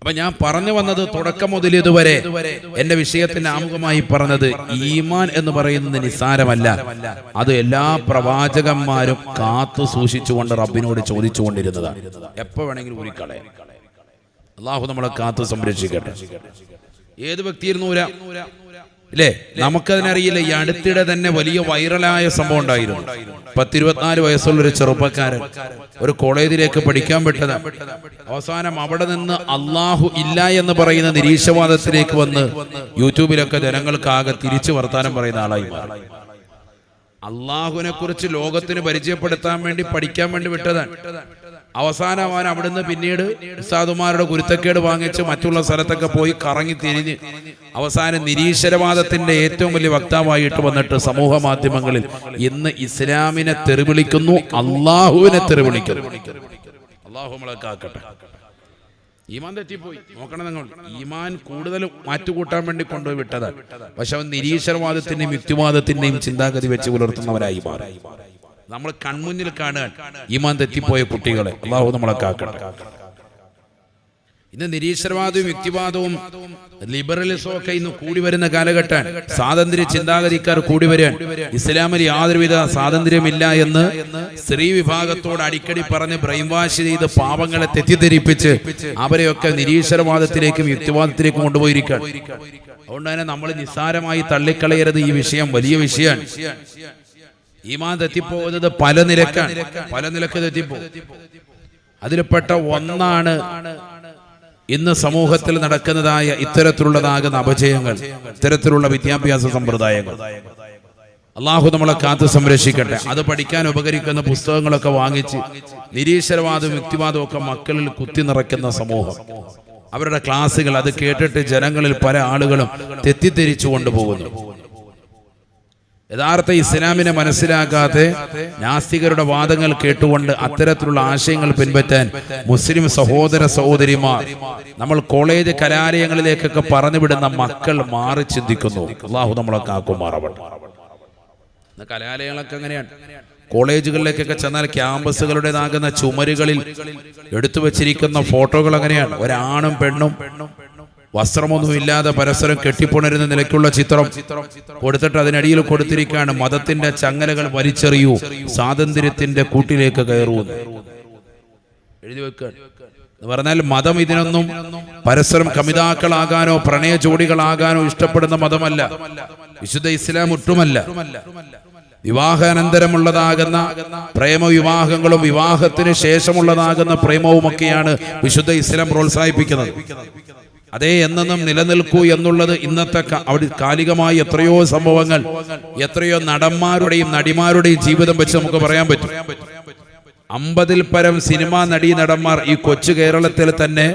S1: അപ്പൊ ഞാൻ പറഞ്ഞു വന്നത് തുടക്കം മുതൽ ഇതുവരെ എന്റെ വിഷയത്തിന്റെ ആമുഖമായി പറഞ്ഞത്, ഈമാൻ എന്ന് പറയുന്നത് നിസ്സാരമല്ല. അത് എല്ലാ പ്രവാചകന്മാരും കാത്തു സൂക്ഷിച്ചുകൊണ്ട് റബ്ബിനോട് ചോദിച്ചുകൊണ്ടിരുന്നതാണ്. എപ്പോ വേണമെങ്കിലും ഊരിക്കളയാം. അള്ളാഹു നമ്മളെ കാത്തു സംരക്ഷിക്കട്ടെ. ഏത് വ്യക്തിയിരുന്നു ഇല്ലേ? നമുക്കതിനറിയില്ല. ഈ അടുത്തിടെ തന്നെ വലിയ വൈറലായ സംഭവം ഉണ്ടായിരുന്നു. 24 വയസ്സുള്ളൊരു ചെറുപ്പക്കാരൻ ഒരു കോളേജിലേക്ക് പഠിക്കാൻ വിട്ടത്. അവസാനം അവിടെ നിന്ന് അള്ളാഹു ഇല്ല എന്ന് പറയുന്ന നിരീശ്വരവാദത്തിലേക്ക് വന്ന് യൂട്യൂബിലൊക്കെ ജനങ്ങൾക്കാകെ തിരിച്ചു വർത്താനം പറയുന്ന ആളായി മാറി. അള്ളാഹുവിനെ കുറിച്ച് ലോകത്തിന് പരിചയപ്പെടുത്താൻ വേണ്ടി പഠിക്കാൻ വേണ്ടി വിട്ടതാണ്. അവസാനം അവൻ അവിടുന്ന് പിന്നീട് ഉസ്താദുമാരുടെ ഗുരുത്തക്കേട് വാങ്ങിച്ച് മറ്റുള്ള സ്ഥലത്തൊക്കെ പോയി കറങ്ങി തിരിഞ്ഞ് അവസാനം നിരീശ്വരവാദത്തിന്റെ ഏറ്റവും വലിയ വക്താവായിട്ട് വന്നിട്ട് സമൂഹ മാധ്യമങ്ങളിൽ ഇന്ന് ഇസ്ലാമിനെ തെറിവിളിക്കുന്നു, അള്ളാഹുവിനെ തെറിവിളിക്കുന്നു. അള്ളാഹു നമ്മളെ കാക്കട്ടെ. ഈമാൻ തെറ്റിപ്പോയി. നോക്കണം നിങ്ങൾ, ഈമാൻ കൂടുതൽ മാറ്റുകൂട്ടാൻ വേണ്ടി കൊണ്ടുപോയി വിട്ടതാണ്. പക്ഷെ അവൻ നിരീശ്വരവാദത്തിന്റെയും യുക്തിവാദത്തിന്റെയും ചിന്താഗതി വെച്ച് പുലർത്തുന്നവരായി മാറി. നമ്മൾ കൺമുന്നിൽ കാണാൻ ഈമാൻ തെറ്റിപ്പോയ കുട്ടികളെ അള്ളാഹു നമ്മളെ കാക്കട്ടെ. ഇന്ന് നിരീശ്വരവാദവും യുക്തിവാദവും ലിബറലിസവും ഒക്കെ ഇന്ന് കൂടി വരുന്ന കാലഘട്ടം. സ്വാതന്ത്ര്യ ചിന്താഗതിക്കാർ കൂടി വരാൻ. ഇസ്ലാമിൽ യാതൊരുവിധ സ്വാതന്ത്ര്യമില്ല എന്ന് സ്ത്രീ വിഭാഗത്തോട് അടിക്കടി പറഞ്ഞ് ബ്രെയിൻ വാഷ് ചെയ്ത് പാവങ്ങളെ തെറ്റിദ്ധരിപ്പിച്ച് അവരെയൊക്കെ നിരീശ്വരവാദത്തിലേക്കും യുക്തിവാദത്തിലേക്കും കൊണ്ടുപോയിരിക്കാൻ. അതുകൊണ്ട് തന്നെ നമ്മൾ നിസ്സാരമായി തള്ളിക്കളയരുത്. ഈ വിഷയം വലിയ വിഷയമാണ്. ഈമാൻ തെറ്റിപ്പോകുന്നത് പല നിലക്ക് തെറ്റിപ്പോകും. അതിൽപ്പെട്ട ഒന്നാണ് ഇന്ന് സമൂഹത്തിൽ നടക്കുന്നതായ ഇത്തരത്തിലുള്ളതാകുന്ന അപജയങ്ങൾ, ഇത്തരത്തിലുള്ള വിദ്യാഭ്യാസ സമ്പ്രദായങ്ങൾ. അള്ളാഹു നമ്മളെ കാത്തു സംരക്ഷിക്കട്ടെ. അത് പഠിക്കാൻ ഉപകരിക്കുന്ന പുസ്തകങ്ങളൊക്കെ വാങ്ങിച്ച് നിരീശ്വരവാദവും യുക്തിവാദവും ഒക്കെ മക്കളിൽ കുത്തി നിറയ്ക്കുന്ന സമൂഹം, അവരുടെ ക്ലാസ്സുകൾ അത് കേട്ടിട്ട് ജനങ്ങളിൽ പല ആളുകളും തെറ്റിദ്ധരിച്ചു കൊണ്ടുപോകുന്നു. യഥാർത്ഥ ഇസ്ലാമിനെ മനസ്സിലാക്കാതെ നാസ്തികരുടെ വാദങ്ങൾ കേട്ടുകൊണ്ട് അത്തരത്തിലുള്ള ആശയങ്ങൾ പിൻപറ്റാൻ മുസ്ലിം സഹോദര സഹോദരിമാർ, നമ്മൾ കോളേജ് കലാലയങ്ങളിലേക്കൊക്കെ പറഞ്ഞുവിടുന്ന മക്കൾ മാറി ചിന്തിക്കുന്നു. അള്ളാഹു നമ്മളെ കാക്കുമാറാവട്ടെ. കലാലയങ്ങളൊക്കെ അങ്ങനെയാണ്. കോളേജുകളിലേക്കൊക്കെ ചെന്നാൽ ക്യാമ്പസുകളുടേതാകുന്ന ചുമരുകളിൽ എടുത്തു വച്ചിരിക്കുന്ന ഫോട്ടോകൾ അങ്ങനെയാണ്. ഒരാണും പെണ്ണും വസ്ത്രമൊന്നുമില്ലാതെ പരസ്പരം കെട്ടിപ്പുണരുന്ന നിലയ്ക്കുള്ള ചിത്രം കൊടുത്തിട്ട് അതിനടിയിൽ കൊടുത്തിരിക്കുകയാണ് മതത്തിന്റെ ചങ്ങലകൾ വലിച്ചെറിയൂ, സ്വാതന്ത്ര്യത്തിന്റെ കൂട്ടിലേക്ക് കയറൂന്ന് എഴുതി വെക്കുക. എന്ന് പറഞ്ഞാൽ മതം ഇതിനൊന്നും പരസ്പരം കമിതാക്കളാകാനോ പ്രണയ ജോഡികളാകാനോ ഇഷ്ടപ്പെടുന്ന മതമല്ല. വിശുദ്ധ ഇസ്ലാം ഒട്ടുമല്ല. വിവാഹാനന്തരമുള്ളതാകുന്ന പ്രേമവിവാഹങ്ങളും വിവാഹത്തിന് ശേഷമുള്ളതാകുന്ന പ്രേമവുമൊക്കെയാണ് വിശുദ്ധ ഇസ്ലാം പ്രോത്സാഹിപ്പിക്കുന്നത്. അതേ എന്നെന്നും നിലനിൽക്കൂ എന്നുള്ളത് ഇന്നത്തെ കാലികമായ എത്രയോ സംഭവങ്ങൾ, എത്രയോ നടന്മാരുടെയും നടിമാരുടെയും ജീവിതം വെച്ച് നമുക്ക് പറയാൻ പറ്റും. 50-ൽ പരം സിനിമാ നടന്മാർ ഈ കൊച്ചു കേരളത്തിൽ തന്നെ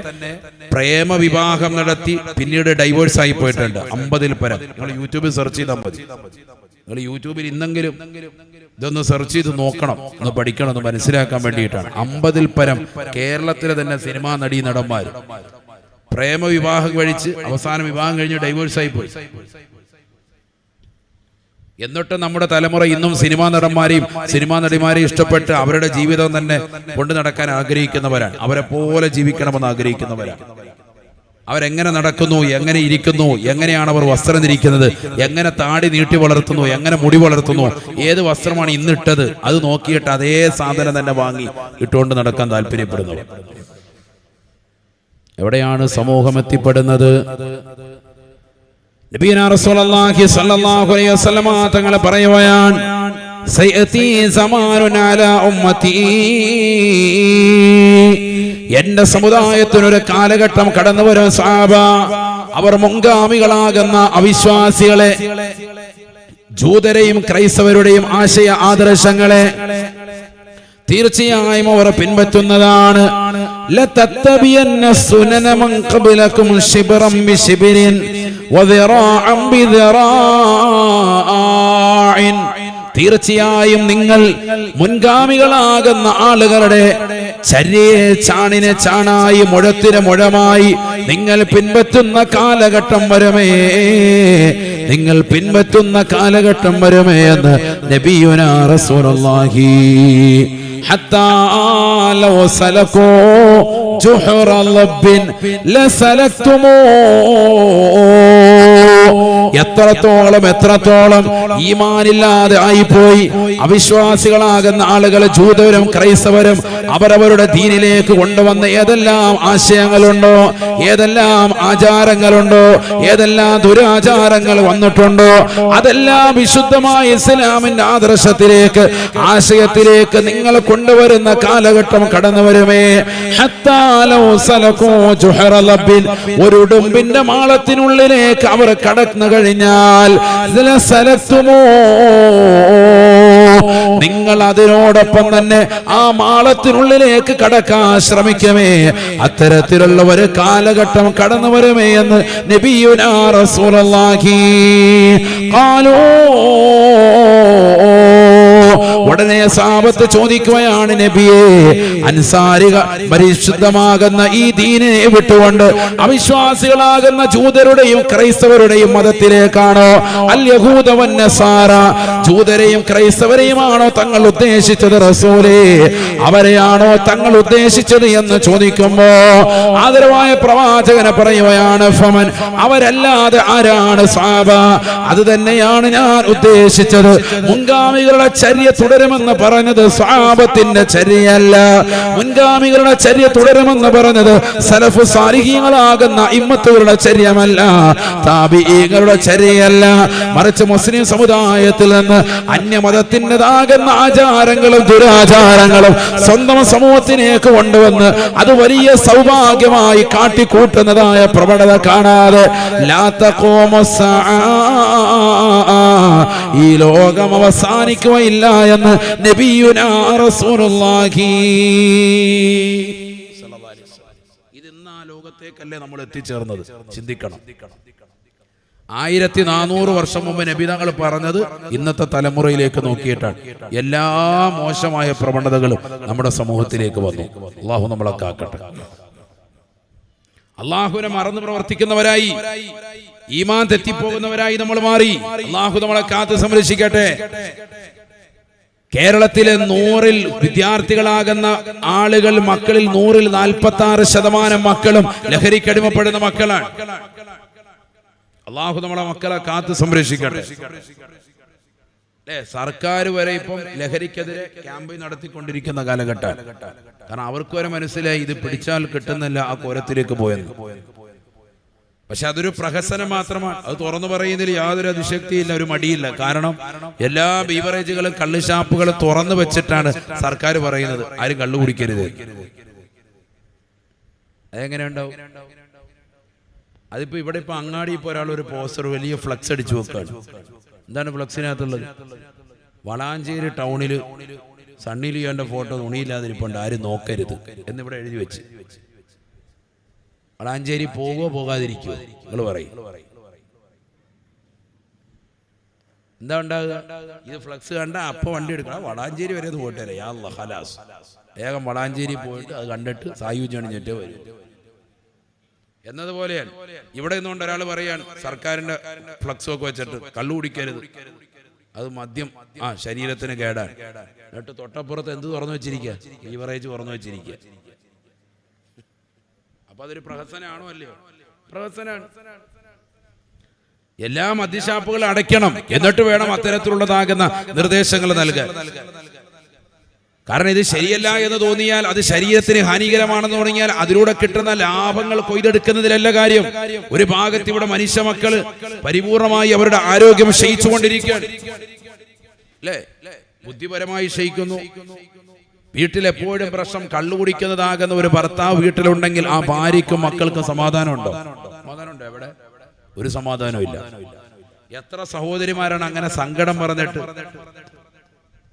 S1: പ്രേമവിവാഹം നടത്തി പിന്നീട് ഡൈവേഴ്സ് ആയി പോയിട്ടുണ്ട്. 50-ൽ പരം. നിങ്ങൾ യൂട്യൂബിൽ സെർച്ച് ചെയ്താൽ മതി. നിങ്ങൾ യൂട്യൂബിൽ ഇന്നെങ്കിലും ഇതൊന്ന് സെർച്ച് ചെയ്ത് നോക്കണം, ഒന്ന് പഠിക്കണം, ഒന്ന് മനസ്സിലാക്കാൻ വേണ്ടിയിട്ടാണ്. 50-ൽ പരം കേരളത്തിലെ തന്നെ സിനിമാ നടന്മാർ പ്രേമവിവാഹം കഴിച്ച് അവസാനം വിവാഹം കഴിഞ്ഞ് ഡൈവേഴ്സ് ആയി പോയി. എന്നിട്ട് നമ്മുടെ തലമുറ ഇന്നും സിനിമാ നടന്മാരെയും സിനിമാ നടിമാരെയും ഇഷ്ടപ്പെട്ട് അവരുടെ ജീവിതം തന്നെ കൊണ്ടു നടക്കാൻ ആഗ്രഹിക്കുന്നവരാണ്. അവരെ പോലെ ജീവിക്കണമെന്ന് ആഗ്രഹിക്കുന്നവരാണ്. അവരെങ്ങനെ നടക്കുന്നു, എങ്ങനെ ഇരിക്കുന്നു, എങ്ങനെയാണ് അവർ വസ്ത്രം ധരിക്കുന്നത്, എങ്ങനെ താടി നീട്ടി വളർത്തുന്നു, എങ്ങനെ മുടി വളർത്തുന്നു, ഏത് വസ്ത്രമാണ് ഇന്നിട്ടത്, അത് നോക്കിയിട്ട് അതേ സാധനം തന്നെ വാങ്ങി ഇട്ടുകൊണ്ട് നടക്കാൻ താല്പര്യപ്പെടുന്നവർ. എവിടെയാണ് സമൂഹം എത്തിപ്പെടുന്നത്? നബിയുനാ റസൂലുള്ളാഹി സ്വല്ലല്ലാഹു അലൈഹി വസല്ലമ തങ്ങൾ പറയുകയാണ്, സയതി സമാനുൻ അലാ ഉമ്മതി, എന്റെ സമുദായത്തിനൊരു കാലഘട്ടം കടന്നു വരും സഹാബ, അവർ മുൻഗാമികളാകുന്ന അവിശ്വാസികളെ, ജൂതരെയും ക്രൈസ്തവരുടെയും ആശയ ആദർശങ്ങളെ തീർച്ചയായും അവർ പിൻപറ്റുന്നതാണ്. ലതത്തബിയന്ന സുനന മൻ ഖബലകും ശിബ്റൻ ബിശിബ്രിൻ വദിറാഅൻ ബിദിറാഅൻ, തീർച്ചയായും നിങ്ങൾ മുൻഗാമികളാകുന്ന ആളുകളുടെ ചര്യയെ ചാണിനെ ചാണായി മുഴത്തിന് മുഴമായി നിങ്ങൾ പിൻപറ്റുന്ന കാലഘട്ടം വരുമേ, നിങ്ങൾ പിൻപറ്റുന്ന കാലഘട്ടം വരുമേ എന്ന് നബിയുനാ റസൂലുള്ളാഹി. حتى لو سلكوا جحر لب لسلكتموه, എത്രത്തോളം ഈമാനില്ലാതെ ആയിപ്പോയി അവിശ്വാസികളാകുന്ന ആളുകൾ, ജൂതരും ക്രൈസ്തവരും അവരവരുടെ ദീനിലേക്ക് കൊണ്ടുവന്ന ഏതെല്ലാം ആശയങ്ങളുണ്ടോ, ഏതെല്ലാം ആചാരങ്ങളുണ്ടോ, ഏതെല്ലാം ദുരാചാരങ്ങൾ വന്നിട്ടുണ്ടോ, അതെല്ലാം വിശുദ്ധമായ ഇസ്ലാമിന്റെ ആദർശത്തിലേക്ക്, ആശയത്തിലേക്ക് നിങ്ങൾ കൊണ്ടുവരുന്ന കാലഘട്ടം കടന്നു വരുമേ. ഒരു ഉടുമ്പിന്റെ മാളത്തിനുള്ളിലേക്ക് അവർ കടന്നു കഴിഞ്ഞാൽ നിങ്ങൾ അതിനോടൊപ്പം തന്നെ ആ മാളത്തിനുള്ളിലേക്ക് കടക്കാൻ ശ്രമിക്കമേ. അത്തരത്തിലുള്ള ഒരു കാലഘട്ടം കടന്നു വരുമേ എന്ന് നബിയുനാ റസൂലുള്ളാഹി. ഖാലൂ, ഉടനെ സഹാബത്ത് ചോദിക്കുകയാണ്, നബിയേ, അൻസാരിക പരിശുദ്ധമാകുന്ന ഈ ദീനിനെ വിട്ടുകൊണ്ട് അവിശ്വാസികളാകുന്ന ജൂതരുടെയും ക്രൈസ്തവരുടെയും മതത്തിലേക്കാണോ, അൽ യഹൂദ വന്നസാറ, ജൂതരെയും ക്രൈസ്തവരെയുമാണോ തങ്ങൾ ഉദ്ദേശിച്ചത് റസൂലേ, അവരെയാണോ തങ്ങൾ ഉദ്ദേശിച്ചത് എന്ന് ചോദിക്കുമ്പോ ആദരവായ പ്രവാചകനെ പറയുകയാണ്, ഫമൻ, അവരല്ലാതെ ആരാണ് സഹാബ, അത് തന്നെയാണ് ഞാൻ ഉദ്ദേശിച്ചത്. മുൻഗാമികളുടെ ചര്യ തുടരുമെന്ന് പറഞ്ഞത് സ്വഹാബത്തിന്റെ ചര്യയല്ല. മുൻഗാമികളുടെ ചര്യ തുടരുമെന്ന് പറഞ്ഞത് സലഫ് സാലിഹീങ്ങളാകുന്ന ഇമ്മത്തുകളുടെ ചര്യമല്ല, താബിഈങ്ങളുടെ ചര്യയല്ല. മറിച്ച് മുസ്ലിം സമുദായത്തിൽ നിന്ന് അന്യമതത്തിൻ്റെതാകുന്ന ആചാരങ്ങളും ദുരാചാരങ്ങളും സ്വന്തം സമൂഹത്തിലേക്ക് കൊണ്ടുവന്ന് അത് വലിയ സൗഭാഗ്യമായി കാട്ടിക്കൂട്ടുന്നതായ പ്രവണത കാണാതെ ലാ തഖൂമു സ്സആ, ഈ ലോകം അവസാനിക്കുകയില്ല എന്ന് നബിയുനാ റസൂലുള്ളാഹി. ഇത് ഇന്ന് ആ ലോകത്തേക്കല്ലേ നമ്മൾ എത്തിച്ചേർന്നത്? ചിന്തിക്കണം. 1400 വർഷം മുമ്പ് നബി തങ്ങൾ പറഞ്ഞത് ഇന്നത്തെ തലമുറയിലേക്ക് നോക്കിയിട്ടാണ്. എല്ലാ മോശമായ പ്രവണതകളും നമ്മുടെ സമൂഹത്തിലേക്ക് വന്നു. അള്ളാഹു നമ്മളെ കാക്കട്ടെ. അള്ളാഹുവിനെ മറന്ന് പ്രവർത്തിക്കുന്നവരായി, ഈമാൻ തെറ്റിപ്പോകുന്നവരായി നമ്മൾ മാറി. അള്ളാഹു നമ്മളെ കാത്ത് സംരക്ഷിക്കട്ടെ. കേരളത്തിലെ 100-ൽ വിദ്യാർത്ഥികളാകുന്ന ആളുകൾ, മക്കളിൽ 100-ൽ 46% മക്കളും ലഹരിക്കടിമപ്പെടുന്ന മക്കളാണ്. അള്ളാഹു നമ്മളെ മക്കളെ കാത്ത് സംരക്ഷിക്കട്ടെ. സർക്കാർ വരെ ഇപ്പം ലഹരിക്കെതിരെ ക്യാമ്പയിൻ നടത്തിക്കൊണ്ടിരിക്കുന്ന കാലഘട്ടമാണ്. കാരണം അവർക്ക് വരെ മനസ്സിലായി ഇത് പിടിച്ചാൽ കിട്ടുന്നില്ല, ആ കോരത്തിലേക്ക് പോയെന്ന്. പക്ഷെ അതൊരു പ്രഹസനം മാത്രമാണ്. അത് തുറന്നു പറയുന്നതിൽ യാതൊരു അതിശക്തിയില്ല, ഒരു മടിയില്ല. കാരണം എല്ലാ ബീവറേജുകളും കള്ളുഷാപ്പുകളും തുറന്നു വെച്ചിട്ടാണ് സർക്കാർ പറയുന്നത് ആരും കള്ളു കുടിക്കരുത്. അതെങ്ങനെ ഉണ്ടാവും? അതിപ്പോ ഇവിടെ ഇപ്പൊ അങ്ങാടി ഇപ്പൊ ഒരാൾ ഒരു പോസ്റ്റർ വലിയ ഫ്ലക്സ് അടിച്ചു വെക്കാണ്. എന്താണ് ഫ്ലക്സിനകത്തുള്ളത്? വളാഞ്ചേരി ടൗണില് സണ്ണി ലിയോന്റെ ഫോട്ടോ തുണിയില്ലാതിരിപ്പുണ്ട്, ആരും നോക്കരുത് എന്നിവിടെ എഴുതി വെച്ച്. വളാഞ്ചേരി പോവോ പോകാതിരിക്കുവോ നിങ്ങൾ പറയും? എന്താ ഉണ്ടാകുക? ഇത് ഫ്ലക്സ് കണ്ട അപ്പൊ വണ്ടി എടുക്കണം, വളാഞ്ചേരി വരെ അത് പോയിട്ട് വരാം. യാ അല്ലാഹ് ഖലാസ്, വേഗം വളാഞ്ചേരി പോയിട്ട് അത് കണ്ടിട്ട് സായുജ്യം അണിഞ്ഞിട്ട് വരും എന്നതുപോലെയാണ്. ഇവിടെ നിന്നുകൊണ്ട് ഒരാൾ പറയാണ് സർക്കാരിന്റെ ഫ്ലക്സ് ഒക്കെ വെച്ചിട്ട് കള്ളു കുടിക്കരുത്, അത് മദ്യം ശരീരത്തിന് കേടാണ്. എന്നിട്ട് തൊട്ടപ്പുറത്ത് എന്ത് തുറന്നു വെച്ചിരിക്കുക? ബീവറേജ് തുറന്നു വെച്ചിരിക്കുക. അപ്പൊ അതൊരു പ്രഹസനാണോ? അല്ലയോ? പ്രഹസനാണ്. എല്ലാ മദ്യഷാപ്പുകളും അടയ്ക്കണം, എന്നിട്ട് വേണം അത്തരത്തിലുള്ളതാകുന്ന നിർദ്ദേശങ്ങൾ നൽകാൻ. കാരണം ഇത് ശരിയല്ല എന്ന് തോന്നിയാൽ, അത് ശരീരത്തിന് ഹാനികരമാണെന്ന് തുടങ്ങിയാൽ അതിലൂടെ കിട്ടുന്ന ലാഭങ്ങൾ കൊയ്തെടുക്കുന്നതിലല്ല കാര്യം. ഒരു ഭാഗത്ത് ഇവിടെ മനുഷ്യ മക്കള് പരിപൂർണമായി അവരുടെ ആരോഗ്യം ക്ഷയിച്ചുകൊണ്ടിരിക്കുകയാണ്, അല്ലേ? ബുദ്ധിപരമായി ക്ഷയിക്കുന്നു. വീട്ടിലെപ്പോഴും പ്രശ്നം കള്ളുകുടിക്കുന്നതാകുന്ന ഒരു ഭർത്താവ് വീട്ടിലുണ്ടെങ്കിൽ ആ ഭാര്യയ്ക്കും മക്കൾക്കും സമാധാനമുണ്ടോ? സമാധാനമുണ്ടോ? എവിടെ? ഒരു സമാധാനവും ഇല്ല. എത്ര സഹോദരിമാരാണ് അങ്ങനെ സങ്കടം പറഞ്ഞിട്ട്,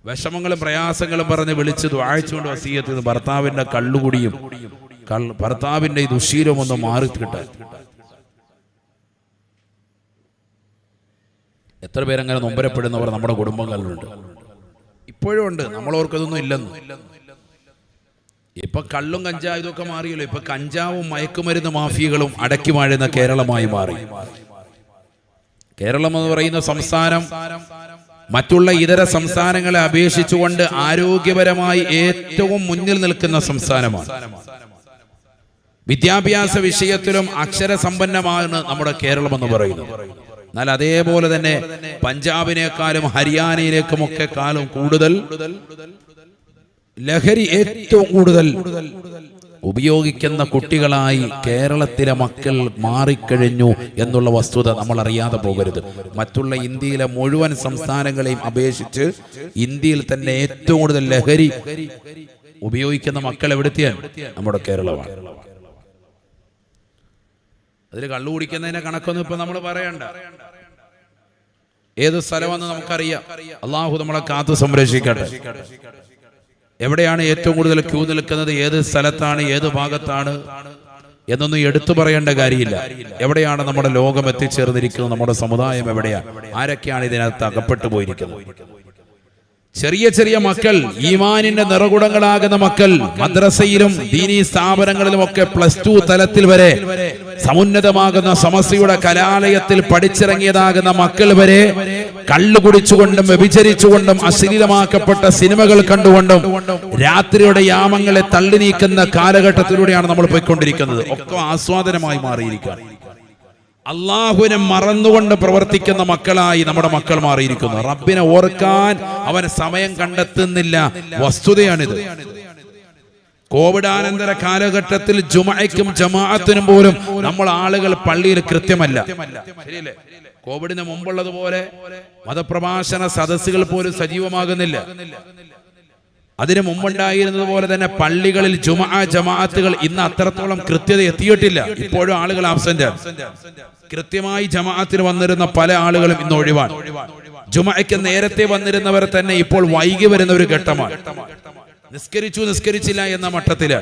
S1: വിഷമങ്ങളും പ്രയാസങ്ങളും പറഞ്ഞ് വിളിച്ച് ദുആയിച്ചുകൊണ്ട് വസിയത്ത് ചെയ്ത് ഭർത്താവിന്റെ കള്ളുകുടിയും ഭർത്താവിന്റെ ഈ ദുശീലവും ഒന്ന് മാറി കിട്ടാൻ. എത്ര പേരങ്ങനെ നൊമ്പരപ്പെടുന്നവർ നമ്മുടെ കുടുംബങ്ങളിലുണ്ട്, ഇപ്പോഴും ഉണ്ട്. നമ്മളോർക്കതൊന്നും ഇല്ലെന്ന്. ഇപ്പൊ കള്ളും കഞ്ചാവും ഇതൊക്കെ മാറിയല്ലോ. ഇപ്പൊ കഞ്ചാവും മയക്കുമരുന്ന് മാഫിയകളും അടക്കി വാഴുന്ന കേരളമായി മാറി. കേരളം എന്ന് പറയുന്ന സംസ്ഥാനം മറ്റുള്ള ഇതര സംസ്ഥാനങ്ങളെ അപേക്ഷിച്ചുകൊണ്ട് ആരോഗ്യപരമായി ഏറ്റവും മുന്നിൽ നിൽക്കുന്ന സംസ്ഥാനമാണ്. വിദ്യാഭ്യാസ വിഷയത്തിലും അക്ഷരസമ്പന്നമാണ് നമ്മുടെ കേരളം എന്ന് പറയുന്നത്. എന്നാൽ അതേപോലെ തന്നെ പഞ്ചാബിനേക്കാളും ഹരിയാനയിലേക്കുമൊക്കെ കാലം കൂടുതൽ ലഹരി ഏറ്റവും കൂടുതൽ ഉപയോഗിക്കുന്ന കുട്ടികളായി കേരളത്തിലെ മക്കൾ മാറിക്കഴിഞ്ഞു എന്നുള്ള വസ്തുത നമ്മൾ അറിയാതെ പോകരുത്. മറ്റുള്ള ഇന്ത്യയിലെ മുഴുവൻ സംസ്ഥാനങ്ങളെയും അപേക്ഷിച്ച് ഇന്ത്യയിൽ തന്നെ ഏറ്റവും കൂടുതൽ ലഹരി ഉപയോഗിക്കുന്ന മക്കൾ എവിടെത്തിയാണ്? നമ്മുടെ കേരളമാണ്. അതിൽ കള്ളു കുടിക്കുന്നതിന്റെ കണക്കൊന്നും ഇപ്പൊ നമ്മൾ പറയണ്ട. ഏത് സ്ഥലമെന്ന് നമുക്കറിയാം. അള്ളാഹു നമ്മളെ കാത്തു സംരക്ഷിക്കട്ടെ. എവിടെയാണ് ഏറ്റവും കൂടുതൽ ക്യൂ നിൽക്കുന്നത്, ഏത് സ്ഥലത്താണ്, ഏത് ഭാഗത്താണ് എന്നൊന്നും എടുത്തു പറയേണ്ട കാര്യമില്ല. എവിടെയാണ് നമ്മുടെ ലോകം എത്തിച്ചേർന്നിരിക്കുന്നത്, നമ്മുടെ സമുദായം എവിടെയാണ്, ആരൊക്കെയാണ് ഇതിനകത്ത് അകപ്പെട്ടു പോയിരിക്കുന്നത്? ചെറിയ ചെറിയ മക്കൾ, ഈമാനിന്റെ നിറകുടങ്ങളാകുന്ന മക്കൾ, മദ്രസയിലും ദീനീ സ്ഥാപനങ്ങളിലുമൊക്കെ +2 തലത്തിൽ വരെ സമുന്നതമാകുന്ന സമസ്തയുടെ കലാലയത്തിൽ പഠിച്ചിറങ്ങിയതാകുന്ന മക്കൾ വരെ കള്ളു കുടിച്ചുകൊണ്ടും വ്യഭിചരിച്ചുകൊണ്ടും അശ്ലീലമാക്കപ്പെട്ട സിനിമകൾ കണ്ടുകൊണ്ടും രാത്രിയുടെ യാമങ്ങളെ തള്ളി നീക്കുന്ന കാലഘട്ടത്തിലൂടെയാണ് നമ്മൾ പോയിക്കൊണ്ടിരിക്കുന്നത്. ഒക്കെ ആസ്വാദനമായി മാറിയിരിക്കുകയാണ്. അള്ളാഹുവിനെ മറന്നുകൊണ്ട് പ്രവർത്തിക്കുന്ന മക്കളായി നമ്മുടെ മക്കൾ മാറിയിരിക്കുന്നു. റബ്ബിനെ ഓർക്കാൻ അവൻ സമയം കണ്ടെത്തുന്നില്ല. വസ്തുതയാണിത്. കോവിഡാനന്തര കാലഘട്ടത്തിൽ ജുമഅയ്ക്കും ജമാഅത്തിനും പോലും നമ്മൾ ആളുകൾ പള്ളിയിൽ കൃത്യമല്ല. ശരിയല്ലേ? കോവിഡിന് മുമ്പുള്ളതുപോലെ മതപ്രഭാഷണ സദസ്സുകൾ പോലും സജീവമാകുന്നില്ല. അതിനു മുമ്പുണ്ടായിരുന്നത് പോലെ തന്നെ പള്ളികളിൽ ജമാഅത്തുകൾ ഇന്ന് അത്രത്തോളം കൃത്യത എത്തിയിട്ടില്ല. ഇപ്പോഴും ആളുകൾ ആബ്സെന്റ് ആണ്. കൃത്യമായി ജമാഅത്തിന് വന്നിരുന്ന പല ആളുകളും ഇന്ന് ഒഴിവാണ്. ജുമഅയ്ക്ക് നേരത്തെ വന്നിരുന്നവർ തന്നെ ഇപ്പോൾ വൈകി വരുന്ന ഒരു ഘട്ടമാണ്. നിസ്കരിച്ചില്ല എന്ന മട്ടത്തില്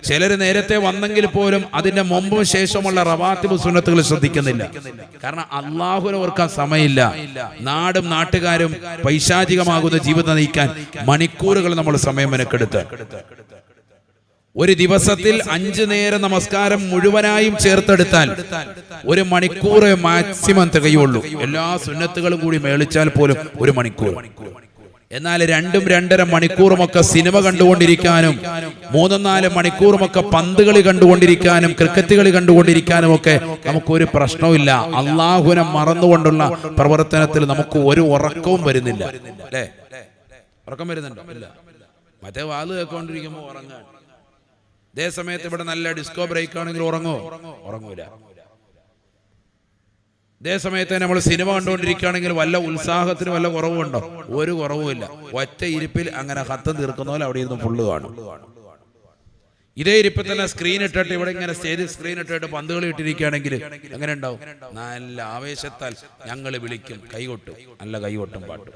S1: ചിലര് നേരത്തെ വന്നെങ്കിൽ പോലും അതിന്റെ മുമ്പും ശേഷമുള്ള റവാത്തിബ് സുന്നത്തുകൾ ശ്രദ്ധിക്കുന്നില്ല. കാരണം അള്ളാഹുവിനെ ഓർക്കാൻ സമയമില്ല. നാടും നാട്ടുകാരും പൈശാചികമാകുന്ന ജീവിതം നയിക്കാൻ മണിക്കൂറുകൾ നമ്മൾ സമയം മെനക്കെടുത്ത് ഒരു ദിവസത്തിൽ 5 നേരം നമസ്കാരം മുഴുവനായും ചേർത്തെടുത്താൽ 1 മണിക്കൂർ മാക്സിമം തികയുള്ളൂ. എല്ലാ സുന്നത്തുകളും കൂടി മേളിച്ചാൽ പോലും 1 മണിക്കൂർ. എന്നാൽ 2-2.5 മണിക്കൂറുമൊക്കെ സിനിമ കണ്ടുകൊണ്ടിരിക്കാനും 3-4 മണിക്കൂറുമൊക്കെ പന്ത് കളി കണ്ടുകൊണ്ടിരിക്കാനും ക്രിക്കറ്റ് കളി കണ്ടുകൊണ്ടിരിക്കാനും ഒക്കെ നമുക്കൊരു പ്രശ്നവുമില്ല. അള്ളാഹുവിനെ മറന്നുകൊണ്ടുള്ള പ്രവർത്തനത്തിൽ നമുക്ക് ഒരു ഉറക്കവും വരുന്നില്ല. അല്ലേ? ഉറക്കം വരുന്നുണ്ടോ? ഇല്ല. മറ്റേ വാല് കേൾക്കൊണ്ടിരിക്കുമ്പോൾ ഉറങ്ങാൻ. അതേ സമയത്ത് ഇവിടെ നല്ല ഡിസ്കോ ബ്രേക്ക് ആണെങ്കിൽ ഉറങ്ങൂല. അതേ സമയത്ത് നമ്മൾ സിനിമ കണ്ടുകൊണ്ടിരിക്കുകയാണെങ്കിൽ വല്ല ഉത്സാഹത്തിന് വല്ല കുറവുണ്ടോ? ഒരു കുറവുമില്ല. ഒറ്റ ഇരിപ്പിൽ അങ്ങനെ ഹത്തം തീർക്കുന്ന പോലെ അവിടെ ഇരുന്ന് ഫുള്ള് കാണും. ഇതേ ഇരിപ്പിൽ തന്നെ സ്ക്രീൻ ഇട്ടിട്ട് ഇവിടെ ഇങ്ങനെ സ്റ്റേജ് സ്ക്രീൻ ഇട്ടിട്ട് പന്തുകൾ ഇട്ടിരിക്കുകയാണെങ്കിൽ എങ്ങനെ ഉണ്ടാവും? നല്ല ആവേശത്താൽ ഞങ്ങൾ വിളിക്കും, കൈകൊട്ടും, നല്ല കൈകൊട്ടും, പാട്ടും,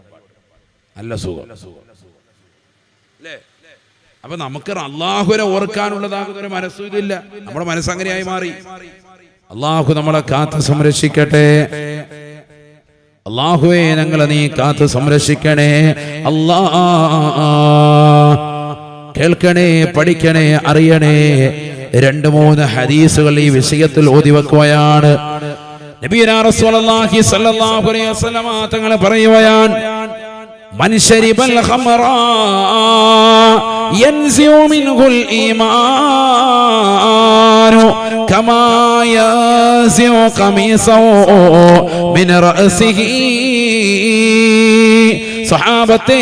S1: നല്ല സുഖം അല്ലേ? അപ്പൊ നമുക്ക് അള്ളാഹുവിനെ ഓർക്കാനുള്ളതാകുന്ന ഒരു മനസ്സും ഇതില്ല. നമ്മുടെ മനസ്സങ്ങനെയായി മാറി. അള്ളാഹു നമ്മളെ കാത്ത് സംരക്ഷിക്കട്ടെ. അള്ളാഹുവേ ഞങ്ങളെ നീ കാത്ത് സംരക്ഷിക്കണേ. കേൾക്കണേ, പഠിക്കണേ, അറിയണേ. 2-3 ഹദീസുകൾ ഈ വിഷയത്തിൽ ഓതി വെക്കുകയാണ്. നബിയുനാ റസൂലുള്ളാഹി സ്വല്ലല്ലാഹു അലൈഹി വസല്ലം തങ്ങൾ പറയുകയാണ്, മൻ ശരിബൽ ഖമറ യൻസിഉ മിൻഹുൽ ഈമാനു കമാ യൻസിഉ ഖമീസഹു മിൻ റഅസിഹി. സഹാബത്തെ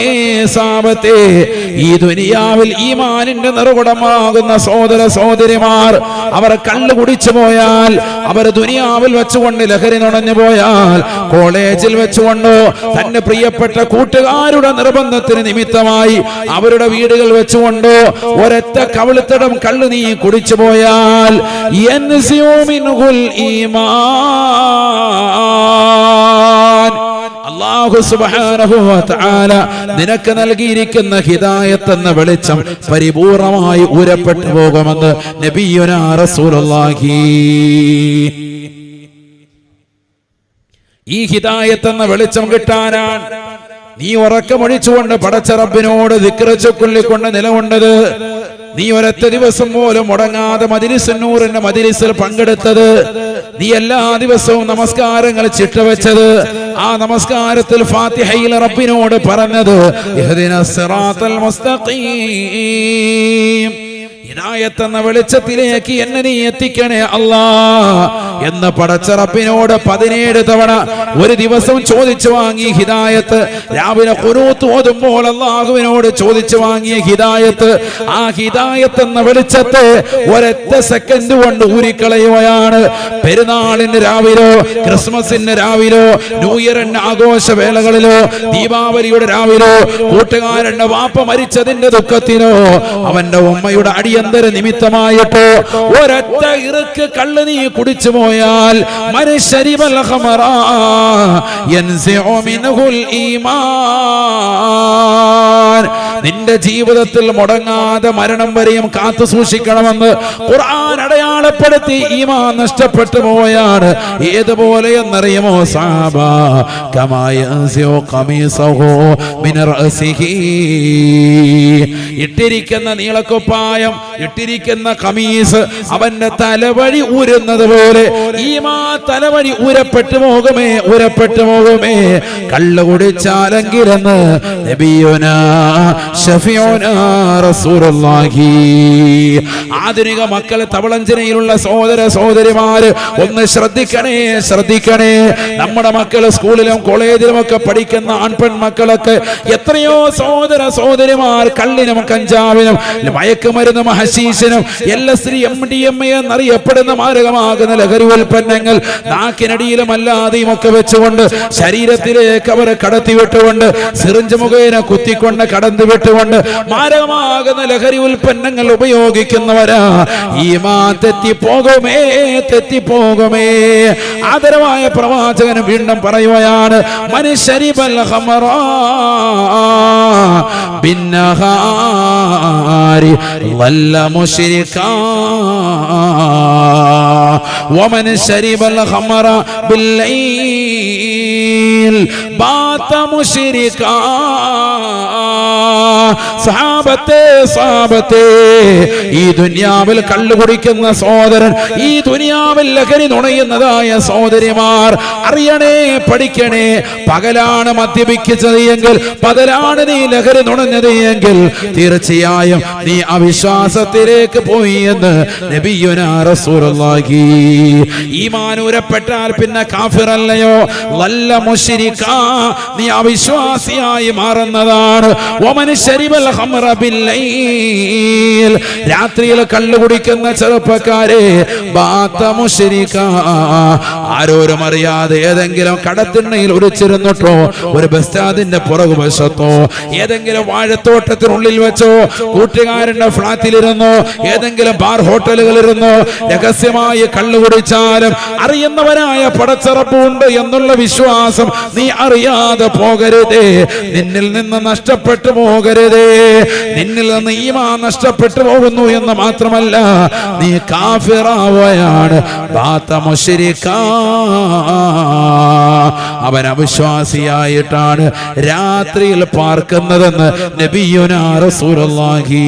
S1: ഈ ദുനിയാവിൽ ഈമാനിന്റെ നിറകുടമാകുന്ന സഹോദര സഹോദരിമാർ അവർ കള്ളു കുടിച്ചു പോയാൽ, അവർ ദുനിയാവിൽ വെച്ചുകൊണ്ട് ലഹരി നുണഞ്ഞു പോയാൽ, കോളേജിൽ വെച്ചുകൊണ്ടോ തന്റെ പ്രിയപ്പെട്ട കൂട്ടുകാരുടെ നിർബന്ധത്തിന് നിമിത്തമായി അവരുടെ വീടുകൾ വെച്ചുകൊണ്ടോ ഒരൊറ്റ കവിളിത്തടം കള്ളു നീ കുടിച്ചു പോയാൽ ഈമാൻ അല്ലാഹു സുബ്ഹാനഹു വ തആല നിനക്ക് നൽകിയിരിക്കുന്ന ഹിദായത്ത് എന്ന വെളിച്ചം പരിപൂർണമായി ഊരപ്പെട്ടു പോകുമെന്ന് നബിയുനാ റസൂലുള്ളാഹി. ഈ ഹിദായത്ത് എന്ന വെളിച്ചം കിട്ടാനാണ് നീ ഉറക്കമൊഴിച്ചുകൊണ്ട് പടച്ച റബ്ബിനോട് ദിക്റ് ചൊല്ലിക്കൊണ്ട് നിലകൊണ്ടത്. നീ ഒരൊറ്റ ദിവസം പോലും മുടങ്ങാതെ മജ്‌ലിസുൻ നൂറിന്റെ മജ്‌ലിസിൽ പങ്കെടുത്തത്. നീ എല്ലാ ദിവസവും നമസ്കാരങ്ങൾ ചിട്ടവെച്ചത്. ആ നമസ്കാരത്തിൽ ഫാത്തിഹയിൽ റബ്ബിനോട് പറഞ്ഞത് ഇഹ്ദിനസ് സിറാത്തൽ മുസ്തഖീം, ഹിദായത്ത് എന്ന വെളിച്ചത്തിലേക്ക് എന്നെ നീ എത്തിക്കണേ അല്ലാ എന്ന് പടച്ച റബ്ബിനോട് 17 തവണ ഒരു ദിവസം ചോദിച്ചു വാങ്ങിയ ഹിദായത്ത്. രാവിലെ ഖുനൂത്ത് ഓതുമ്പോൾ അല്ലാഹുവിനോട് ചോദിച്ചു വാങ്ങിയ ഹിദായത്ത്. ആ ഹിദായത്ത് എന്ന വെളിച്ചത്തെ ഒരൊറ്റ സെക്കൻഡ് കൊണ്ട് ഊരിക്കളയുകയാണ്. പെരുന്നാളിന്റെ രാവിലോ, ക്രിസ്മസിന്റെ രാവിലോ, ന്യൂ ഇയറിന്റെ ആഘോഷവേളകളിലോ, ദീപാവലിയുടെ രാവിലോ, കൂട്ടുകാരന്റെ വാപ്പ മരിച്ചതിന്റെ ദുഃഖത്തിനോ, അവന്റെ ഉമ്മയുടെ അടിയന്തര നിമിത്തമായിട്ടോ ഒരൊറ്റ ഇറുക്ക് കള്ള് നീ കുടിച്ചു പോയാൽ മനുഷ്യരിബൽ ഖമറ യൻസിഉ മിൻഹുൽ ഈമാൻ, നിന്റെ ജീവിതത്തിൽ മുടങ്ങാതെ മരണം വരെയും കാത്തു സൂക്ഷിക്കണമെന്ന് ഖുർആൻ അടയാളപ്പെടുത്തി. ഈമാൻ നഷ്ടപ്പെട്ടു പോയാണ്. ഏതുപോലെ എന്നറിയുമോ സഹാബ? കമാ യൻസിഉ ഖമീസഹു മിൻ റഅസിഹി, ഇട്ടിരിക്കുന്ന നീളക്കുപ്പായം, ഇട്ടിരിക്കുന്ന ഖമീസ് അവന്റെ തലവഴി ഊരുന്നത് പോലെ ഈമാൻ തലവഴി ഊരപ്പെട്ടു പോകുമേ. കള്ളു കുടിച്ചാലെങ്കിലെന്ന് നബിയുനാ ശഫീഉനാ റസൂലുള്ളാഹി. ആധുനിക മക്കളെ തവളഞ്ചനയിലുള്ള സഹോദര സഹോദരിമാര് ഒന്ന് ശ്രദ്ധിക്കണേ. നമ്മുടെ മക്കള് സ്കൂളിലും കോളേജിലും ഒക്കെ പഠിക്കുന്ന ആൺപെൺ മക്കളൊക്കെ എത്രയോ സഹോദര സഹോദരിമാർ കള്ളിനും കഞ്ചാവിനും മയക്കുമരുന്ന് ഹശീശിനും LSD MDMA എന്നറിയപ്പെടുന്ന മാരകമാകുന്ന ലഹരി ഉൽപ്പന്നങ്ങൾ നാക്കിനടിയിലും അല്ലാതെയും ഒക്കെ വെച്ചുകൊണ്ട് ശരീരത്തിലേക്ക് അവർ കടത്തിവിട്ടുകൊണ്ട് സിറിഞ്ച് മുഖേന കുത്തിക്കൊണ്ട് കടന്നു വിട്ടുകൊണ്ട് മാരകമാകുന്ന ലഹരി ഉൽപ്പന്നങ്ങൾ ഉപയോഗിക്കുന്നവരാ. ഈമാൻ തെറ്റിപ്പോകുമേ, തെറ്റിപ്പോകുമേ. ആദരവായ പ്രവാചകൻ വീണ്ടും പറയുകയാണ്, മനുഷ്യരിബൽ ഖമറ ബിന്നഹാരി വല്ല മുശ്രികാ വമൻ ശരിബൽ ഖമറ ബില്ലൈൽ ബാത മുശ്രികാ. സഹാബത്തെ, ഈ ദുനിയാവിൽ കള്ളു കുടിക്കുന്ന സഹോദരൻ, ഈ ദുനിയാവിൽ ലഹരി നുണയുന്നതായ സഹോദരിമാർ അറിയണേ, പഠിക്കണേ. പകലാണ് മദ്യപിച്ചത് എങ്കിൽ, പകലാണ് നീ ലഹരി നുണഞ്ഞത് എങ്കിൽ തീർച്ചയായും നീ അവിശ്വാസത്തിലേക്ക് പോയി എന്ന് നബിയുനാ റസൂലുള്ളാഹി. ഈമാൻ ഉരപ്പെട്ടാൽ പിന്നെ കാഫിറല്ലയോ, വല്ല മുശ്രികാ, നീ അവിശ്വാസിയായി മാറുന്നതാണ്. വമൻ ശരിബൽ ഖമറ ബില്ലൈൽ, രാത്രിയിൽ കള്ളു കുടിക്കുന്ന ചെറുപ്പക്കാരെ, ബാത മുശ്രികാ, ആരോരും അറിയാതെ ഏതെങ്കിലും കടത്തിണ്ണയിൽ ഒളിച്ചിരുന്നിട്ടോ, ഒരു ബസ് സ്റ്റാൻഡിന്റെ പുറകുവശത്തോ, ഏതെങ്കിലും വാഴത്തോട്ടത്തിനുള്ളിൽ വെച്ചോ, കൂട്ടുകാരന്റെ ഫ്ളാറ്റിലിരുന്നോ, ഏതെങ്കിലും ബാർ ഹോട്ടലുകളിലിരുന്നോ രഹസ്യമായി കള്ളു കുടിച്ചാലും അറിയുന്നവനായ പടച്ചറപ്പുണ്ട് എന്നുള്ള വിശ്വാസം നീ അറിയാതെ പോകരുതേ. നിന്നിൽ നിന്ന് നഷ്ടപ്പെട്ടു പോകരുതേ. നിന്നിൽ നിന്ന് ഈമാൻ നഷ്ടപ്പെട്ടു പോകുന്നു എന്ന് മാത്രമല്ല, നീ കാഫിറാവുകയാണ്. ബാത മുശ്രികാ, അവൻ അവിശ്വാസിയായിട്ടാണ് രാത്രിയിൽ പാർക്കുന്നതെന്ന് നബിയുനാ റസൂലുള്ളാഹി.